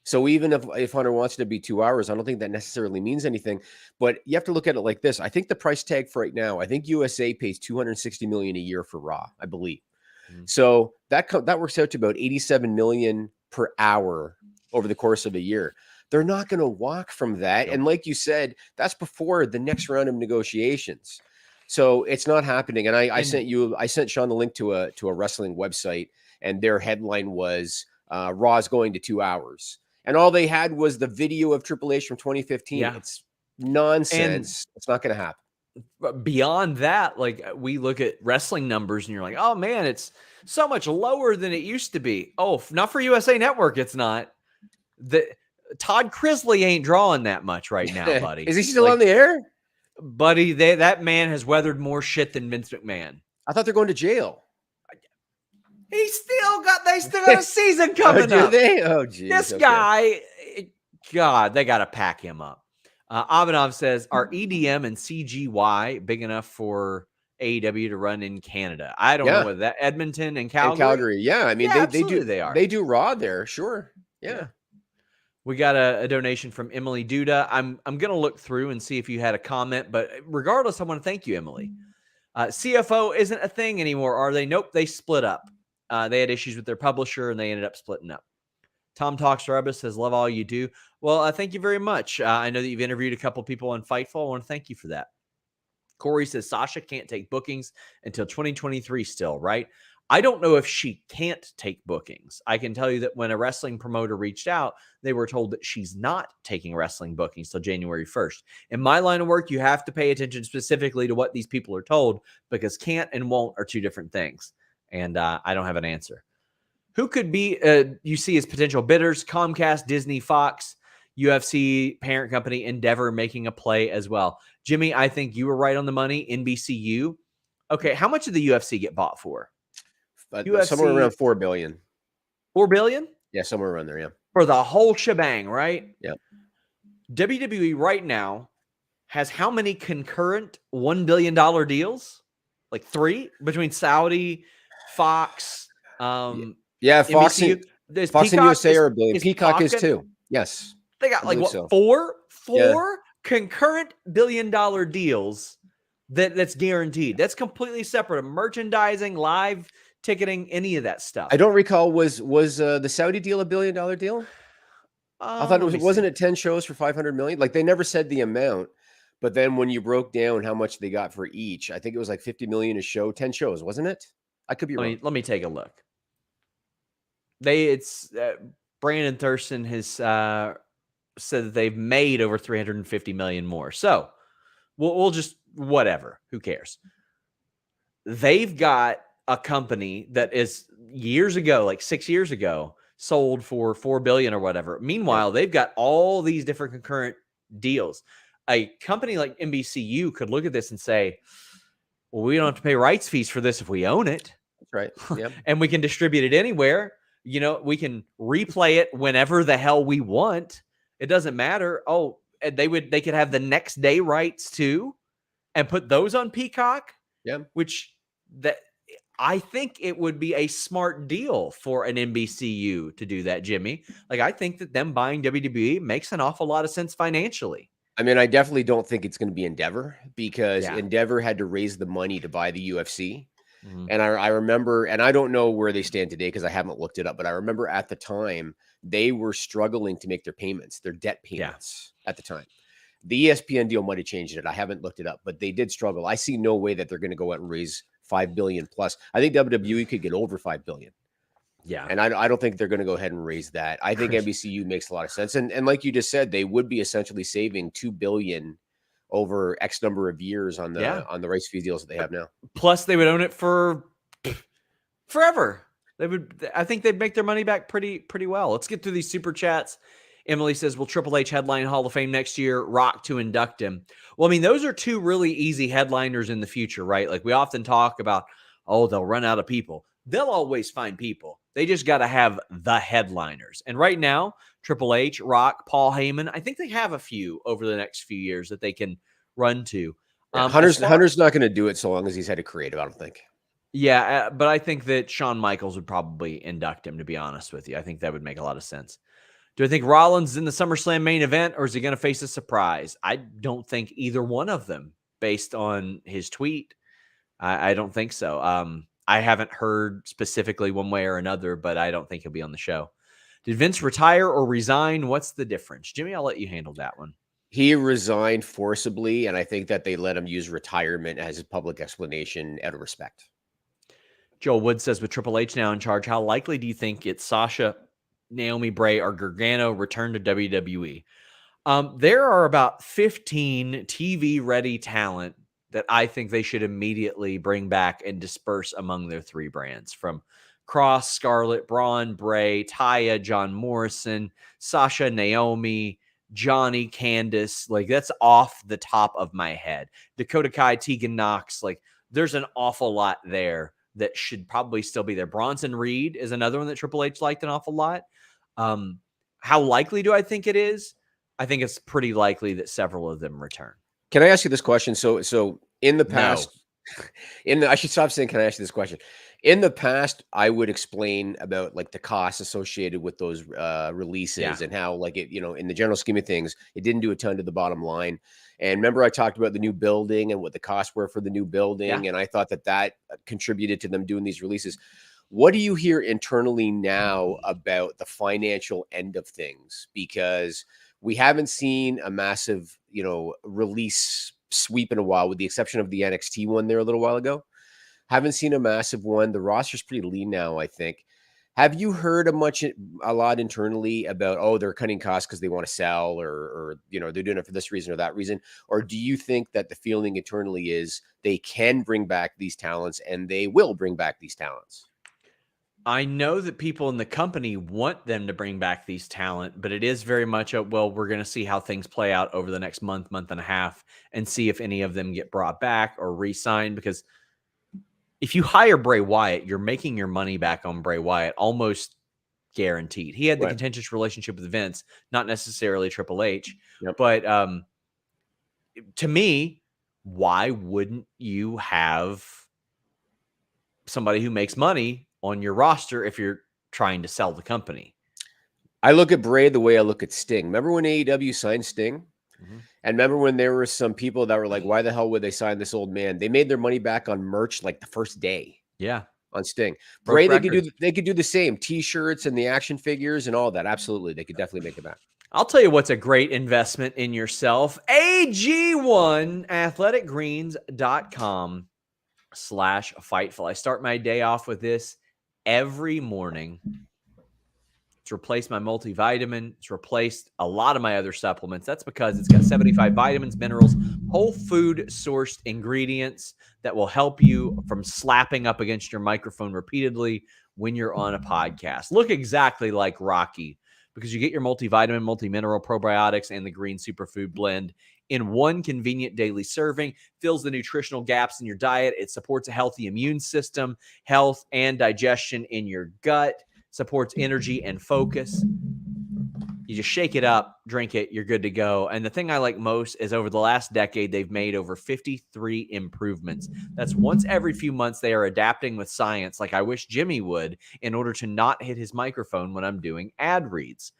So even if Hunter wants it to be 2 hours, I don't think that necessarily means anything. But you have to look at it like this. I think the price tag for right now, I think USA pays $260 million a year for Raw, I believe. Mm-hmm. So that works out to about $87 million per hour over the course of a year. They're not going to walk from that. Yep. And like you said, that's before the next round of negotiations. So it's not happening. And I sent Sean the link to a wrestling website, and their headline was Raw's going to 2 hours. And all they had was the video of Triple H from 2015. Yeah. It's nonsense. It's not going to happen. Beyond that, like we look at wrestling numbers and you're like, oh man, it's so much lower than it used to be. Oh, not for USA Network. It's not. Todd Crisley ain't drawing that much right now, buddy. Is he still on the air? Buddy, that man has weathered more shit than Vince McMahon. I thought they're going to jail. They still got a season coming up. Do they? Oh, geez. This guy, God, they got to pack him up. Avanov says, are EDM and CGY big enough for AEW to run in Canada? I don't know whether that Edmonton and Calgary. Yeah, I mean, they do. They are. They do Raw there. Sure. Yeah. We got a donation from Emily Duda. I'm going to look through and see if you had a comment, but regardless, I want to thank you, Emily. CFO isn't a thing anymore, are they? Nope, they split up. They had issues with their publisher, and they ended up splitting up. Tom Talks Rebus says, love all you do. Well, thank you very much. I know that you've interviewed a couple people on Fightful. I want to thank you for that. Corey says, Sasha can't take bookings until 2023 still, right? I don't know if she can't take bookings. I can tell you that when a wrestling promoter reached out, they were told that she's not taking wrestling bookings till January 1st. In my line of work, you have to pay attention specifically to what these people are told, because can't and won't are two different things. And I don't have an answer. Who could be you see as potential bidders? Comcast, Disney, Fox, UFC, parent company Endeavor making a play as well. Jimmy, I think you were right on the money. NBCU. Okay, how much did the UFC get bought for? UFC, somewhere around $4 billion. $4 billion? Yeah, somewhere around there, yeah. For the whole shebang, right? Yep. WWE right now has how many concurrent $1 billion deals? Like 3 between Saudi, Fox, yeah, Fox NBCU. And Fox and USA are $1 billion. Peacock is too. Yes. They got like what, so. four concurrent $1 billion deals that's guaranteed. That's completely separate of merchandising, live ticketing, any of that stuff. I don't recall. Was the Saudi deal $1 billion deal? I thought wasn't it 10 shows for $500 million? Like they never said the amount, but then when you broke down how much they got for each, I think it was like $50 million a show, 10 shows, wasn't it? I could be wrong. Let me take a look. Brandon Thurston has said that they've made over $350 million more. So we'll just whatever. Who cares? They've got a company that is years ago, like 6 years ago, sold for $4 billion or whatever. Meanwhile, they've got all these different concurrent deals. A company like NBCU could look at this and say, well, we don't have to pay rights fees for this if we own it. That's right. Yep. And we can distribute it anywhere. You know, we can replay it whenever the hell we want. It doesn't matter. Oh, they could have the next day rights too. and put those on Peacock. Yeah. Which that I think it would be a smart deal for an NBCU to do that, Jimmy. Like, I think that them buying WWE makes an awful lot of sense financially. I mean, I definitely don't think it's going to be Endeavor, because Yeah. Endeavor had to raise the money to buy the UFC. Mhm. And I remember, and I don't know where they stand today because I haven't looked it up, but I remember at the time they were struggling to make their payments, their debt payments at the time. The ESPN deal might have changed it. I haven't looked it up, but they did struggle. I see no way that they're going to go out and raise $5 billion plus. I think WWE could get over $5 billion. Yeah. And I don't think they're going to go ahead and raise that. I think NBCU makes a lot of sense. And like you just said, they would be essentially saving $2 billion over X number of years on the rights fee deals that they have now. Plus, they would own it for forever. I think they'd make their money back pretty well. Let's get through these super chats. Emily says, will Triple H headline Hall of Fame next year? Rock to induct him. Well, I mean, those are two really easy headliners in the future, right? Like, we often talk about, oh, they'll run out of people. They'll always find people. They just got to have the headliners. And right now, Triple H, Rock, Paul Heyman, I think they have a few over the next few years that they can run to. Hunter's not going to do it so long as he's had a creative, I don't think. Yeah, but I think that Shawn Michaels would probably induct him, to be honest with you. I think that would make a lot of sense. Do I think Rollins is in the SummerSlam main event, or is he going to face a surprise? I don't think either one of them, based on his tweet. I don't think so. I haven't heard specifically one way or another, but I don't think he'll be on the show. Did Vince retire or resign? What's the difference? Jimmy, I'll let you handle that one. He resigned forcibly, and I think that they let him use retirement as a public explanation out of respect. Joel Wood says, with Triple H now in charge, how likely do you think it's Sasha, Naomi, Bray, or Gargano return to WWE? There are about 15 TV-ready talent that I think they should immediately bring back and disperse among their three brands, from Cross, Scarlett, Braun, Bray, Taya, John Morrison, Sasha, Naomi, Johnny, Candice. Like, that's off the top of my head. Dakota Kai, Tegan Knox. Like, there's an awful lot there that should probably still be there. Bronson Reed is another one that Triple H liked an awful lot. How likely do I think it is? I think it's pretty likely that several of them return. Can I ask you this question? So in the past, I should stop saying, can I ask you this question? In the past, I would explain about like the costs associated with those releases and how, like, it, in the general scheme of things, it didn't do a ton to the bottom line. And remember, I talked about the new building and what the costs were for the new building. And I thought that contributed to them doing these releases. What do you hear internally now about the financial end of things? Because we haven't seen a massive, release sweep in a while, with the exception of the NXT one there a little while ago. Haven't seen a massive one. The roster's pretty lean now, I think. Have you heard a lot internally about, oh, they're cutting costs because they want to sell, or they're doing it for this reason or that reason? Or do you think that the feeling internally is they can bring back these talents and they will bring back these talents? I know that people in the company want them to bring back these talent, but it is very much we're going to see how things play out over the next month and a half and see if any of them get brought back or re-signed. Because if you hire Bray Wyatt, you're making your money back on Bray Wyatt almost guaranteed. He had the contentious relationship with Vince, not necessarily Triple H. But to me, why wouldn't you have somebody who makes money on your roster if you're trying to sell the company? I look at Bray the way I look at Sting. Remember when AEW signed Sting? Mm-hmm. And remember when there were some people that were like, why the hell would they sign this old man? They made their money back on merch like the first day. Yeah. On Sting. Bray, they could do the same. T-shirts and the action figures and all that. Absolutely. They could definitely make it back. I'll tell you what's a great investment in yourself. AG1, athleticgreens.com/Fightful. I start my day off with this every morning. It's replaced my multivitamin. It's replaced a lot of my other supplements. That's because it's got 75 vitamins, minerals, whole food sourced ingredients that will help you from slapping up against your microphone repeatedly when you're on a podcast. Look exactly like Rocky, because you get your multivitamin, multi-mineral, probiotics, and the green superfood blend in one convenient daily serving. Fills the nutritional gaps in your diet. It supports a healthy immune system, health and digestion in your gut. Supports energy and focus. You just shake it up, drink it, you're good to go. And the thing I like most is over the last decade, they've made over 53 improvements. That's once every few months they are adapting with science, like I wish Jimmy would, in order to not hit his microphone when I'm doing ad reads.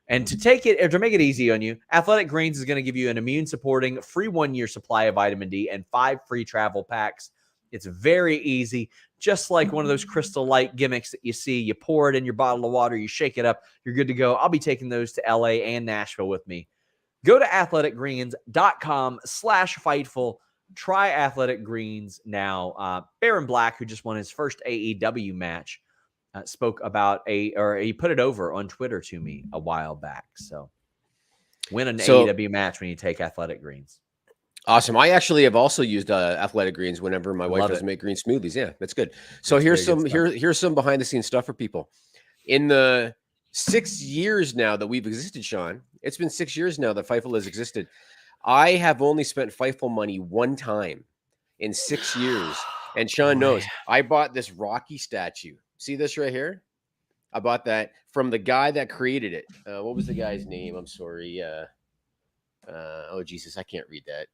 And to take it, or to make it easy on you, Athletic Greens is going to give you an immune-supporting free 1-year supply of vitamin D and 5 free travel packs. It's very easy, just like one of those Crystal Light gimmicks that you see. You pour it in your bottle of water, you shake it up, you're good to go. I'll be taking those to LA and Nashville with me. Go to athleticgreens.com/Fightful. Try Athletic Greens now. Baron Black, who just won his first AEW match, spoke about he put it over on Twitter to me a while back. So win an AEW match when you take Athletic Greens. Awesome. I actually have also used Athletic Greens whenever my wife doesn't make green smoothies. Yeah, that's good. So here's some behind the scenes stuff for people. In the 6 years now that we've existed, Sean, it's been 6 years now that Fightful has existed. I have only spent Fightful money one time in 6 years. And Sean knows I bought this Rocky statue. See this right here? I bought that from the guy that created it. What was the guy's name? I'm sorry. Oh, Jesus, I can't read that.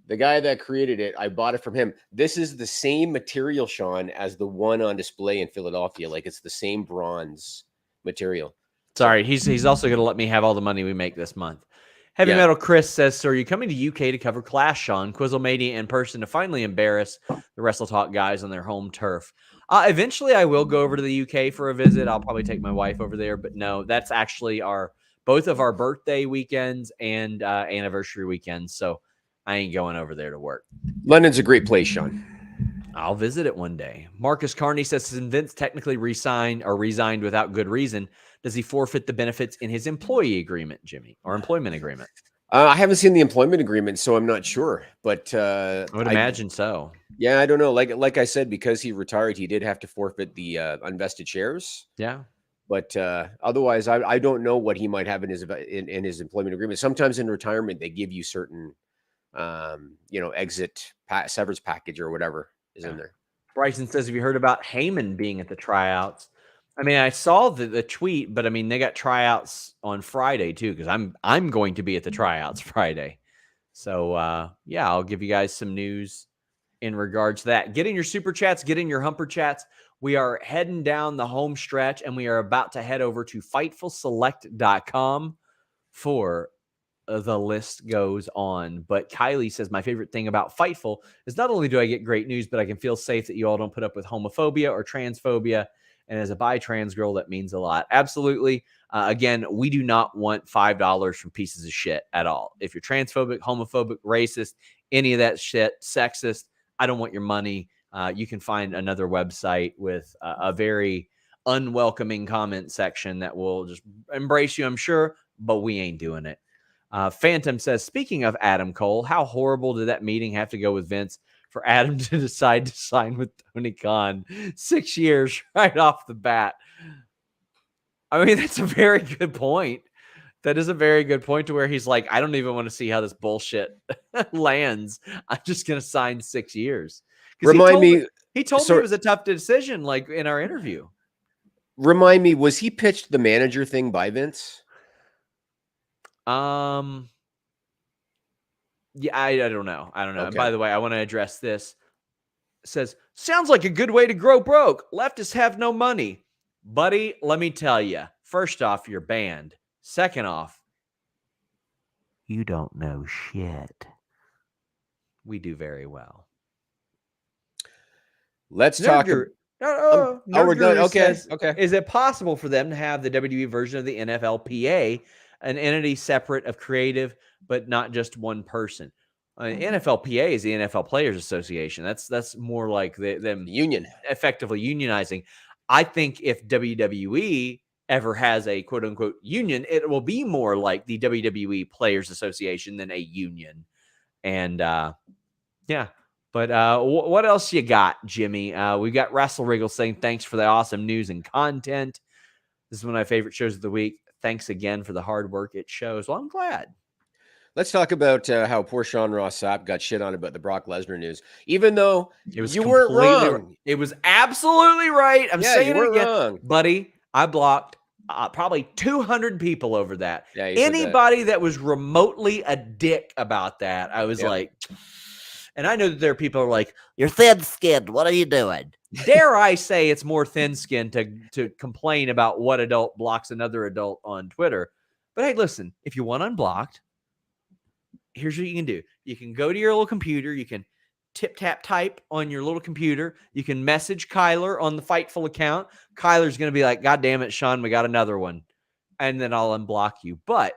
The guy that created it, I bought it from him. This is the same material, Sean, as the one on display in Philadelphia. Like it's the same bronze material. Sorry, he's also going to let me have all the money we make this month. Heavy Metal Chris says, so are you coming to UK to cover Clash, Sean? Quizzlemania in person to finally embarrass the Wrestle Talk guys on their home turf. Eventually, I will go over to the UK for a visit. I'll probably take my wife over there. But no, that's actually both of our birthday weekends and anniversary weekends. So I ain't going over there to work. London's a great place, Sean. I'll visit it one day. Marcus Carney says, since Vince technically resigned without good reason, does he forfeit the benefits in his employee agreement, Jimmy, or employment agreement? I haven't seen the employment agreement, so I'm not sure. But I would imagine so. Yeah, I don't know. Like I said, because he retired, he did have to forfeit the unvested shares. Yeah. But otherwise, I don't know what he might have in his employment agreement. Sometimes in retirement, they give you certain exit severance package or whatever is in there. Bryson says, have you heard about Heyman being at the tryouts? I mean, I saw the tweet, but I mean, they got tryouts on Friday too, because I'm going to be at the tryouts Friday. So I'll give you guys some news in regards to that. Get in your super chats, get in your humper chats. We are heading down the home stretch, and we are about to head over to FightfulSelect.com for the list goes on. But Kylie says, my favorite thing about Fightful is not only do I get great news, but I can feel safe that you all don't put up with homophobia or transphobia. And as a bi-trans girl, that means a lot. Absolutely. Again, we do not want $5 from pieces of shit at all. If you're transphobic, homophobic, racist, any of that shit, sexist, I don't want your money. You can find another website with a very unwelcoming comment section that will just embrace you, I'm sure, but we ain't doing it. Phantom says, speaking of Adam Cole, how horrible did that meeting have to go with Vince for Adam to decide to sign with Tony Khan? 6 years right off the bat. I mean, that's a very good point. That is a very good point to where he's like, I don't even want to see how this bullshit lands. I'm just going to sign 6 years. Remind me. He told me it was a tough decision, like in our interview. Remind me, was he pitched the manager thing by Vince? Yeah, I don't know. Okay. And by the way, I want to address this. It says, sounds like a good way to grow broke. Leftists have no money. Buddy, let me tell you. First off, you're banned. Second off, you don't know shit. We do very well. Let's talk. We're done. Okay. Okay. Is it possible for them to have the WWE version of the NFLPA, an entity separate of creative, but not just one person? NFLPA is the NFL Players Association. That's more like them union, effectively unionizing. I think if WWE ever has a quote unquote union, it will be more like the WWE Players Association than a union. And but what else you got, Jimmy? We got Wrestle Wriggle saying thanks for the awesome news and content. This is one of my favorite shows of the week. Thanks again for the hard work it shows. Well, I'm glad. Let's talk about how poor Sean Ross Sapp got shit on about the Brock Lesnar news, even though you weren't wrong. It was absolutely right. I'm saying it again, buddy. I blocked probably 200 people over that. Yeah, he said that. Anybody that was remotely a dick about that, I was like, and I know that there are people who are like, you're thin-skinned. What are you doing? Dare I say it's more thin-skinned to complain about what adult blocks another adult on Twitter. But hey, listen, if you want unblocked, here's what you can do. You can go to your little computer. You can type on your little computer. You can message Kyler on the Fightful account. Kyler's going to be like, God damn it, Sean, we got another one. And then I'll unblock you. But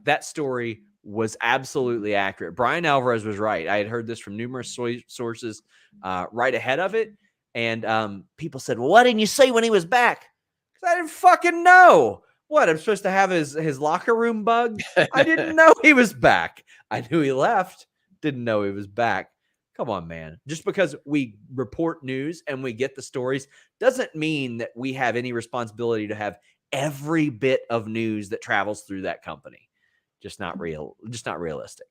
that story was absolutely accurate. Brian Alvarez was right. I had heard this from numerous sources right ahead of it. And people said, well, why didn't you say when he was back? Because I didn't fucking know. What, I'm supposed to have his locker room bugged? I didn't know he was back. I knew he left. Didn't know he was back. Come on, man. Just because we report news and we get the stories doesn't mean that we have any responsibility to have every bit of news that travels through that company. Just not realistic.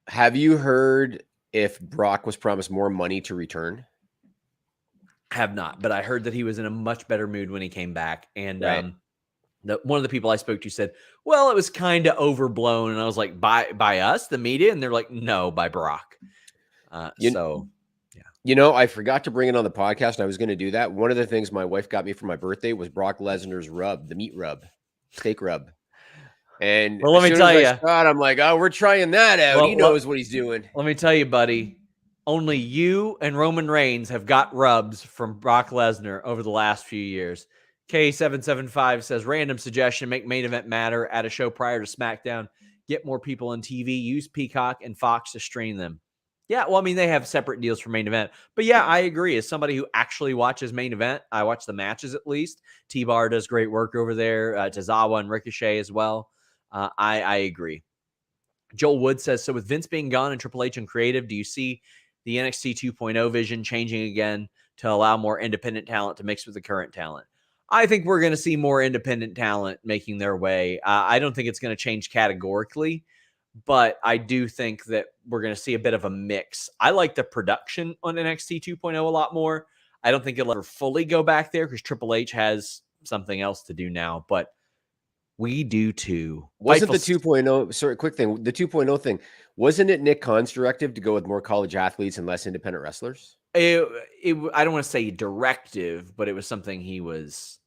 Have you heard if Brock was promised more money to return? Have not, but I heard that he was in a much better mood when he came back. And right. One of the people I spoke to said, well, it was kind of overblown. And I was like, by us, the media? And they're like, no, by Brock. You know, I forgot to bring it on the podcast, and I was going to do that. One of the things my wife got me for my birthday was Brock Lesnar's rub, the meat rub, steak rub. And well, let me tell you, I'm like, oh, we're trying that out. Well, he knows what he's doing. Let me tell you, buddy, only you and Roman Reigns have got rubs from Brock Lesnar over the last few years. K775 says, random suggestion, make main event matter at a show prior to SmackDown. Get more people on TV. Use Peacock and Fox to stream them. Yeah, well, I mean, they have separate deals for main event. But yeah, I agree. As somebody who actually watches main event, I watch the matches at least. T-Bar does great work over there. Tozawa and Ricochet as well. I agree. Joel Wood says, so with Vince being gone and Triple H and creative, do you see the NXT 2.0 vision changing again to allow more independent talent to mix with the current talent? I think we're going to see more independent talent making their way. I don't think it's going to change categorically, but I do think that we're going to see a bit of a mix. I like the production on NXT 2.0 a lot more. I don't think it'll ever fully go back there because Triple H has something else to do now, but we do too. Wasn't the 2.0, sorry, quick thing, the 2.0 thing, wasn't it Nick Khan's directive to go with more college athletes and less independent wrestlers? I don't want to say directive, but it was something he was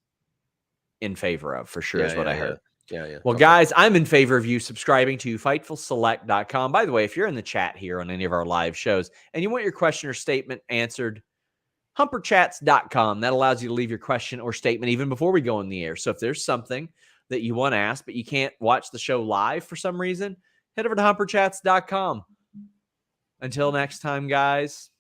in favor of for sure, is what I heard. Yeah. Well, guys, I'm in favor of you subscribing to FightfulSelect.com. By the way, if you're in the chat here on any of our live shows and you want your question or statement answered, humperchats.com. That allows you to leave your question or statement even before we go on the air. So if there's something that you want to ask, but you can't watch the show live for some reason, head over to humperchats.com. Until next time, guys.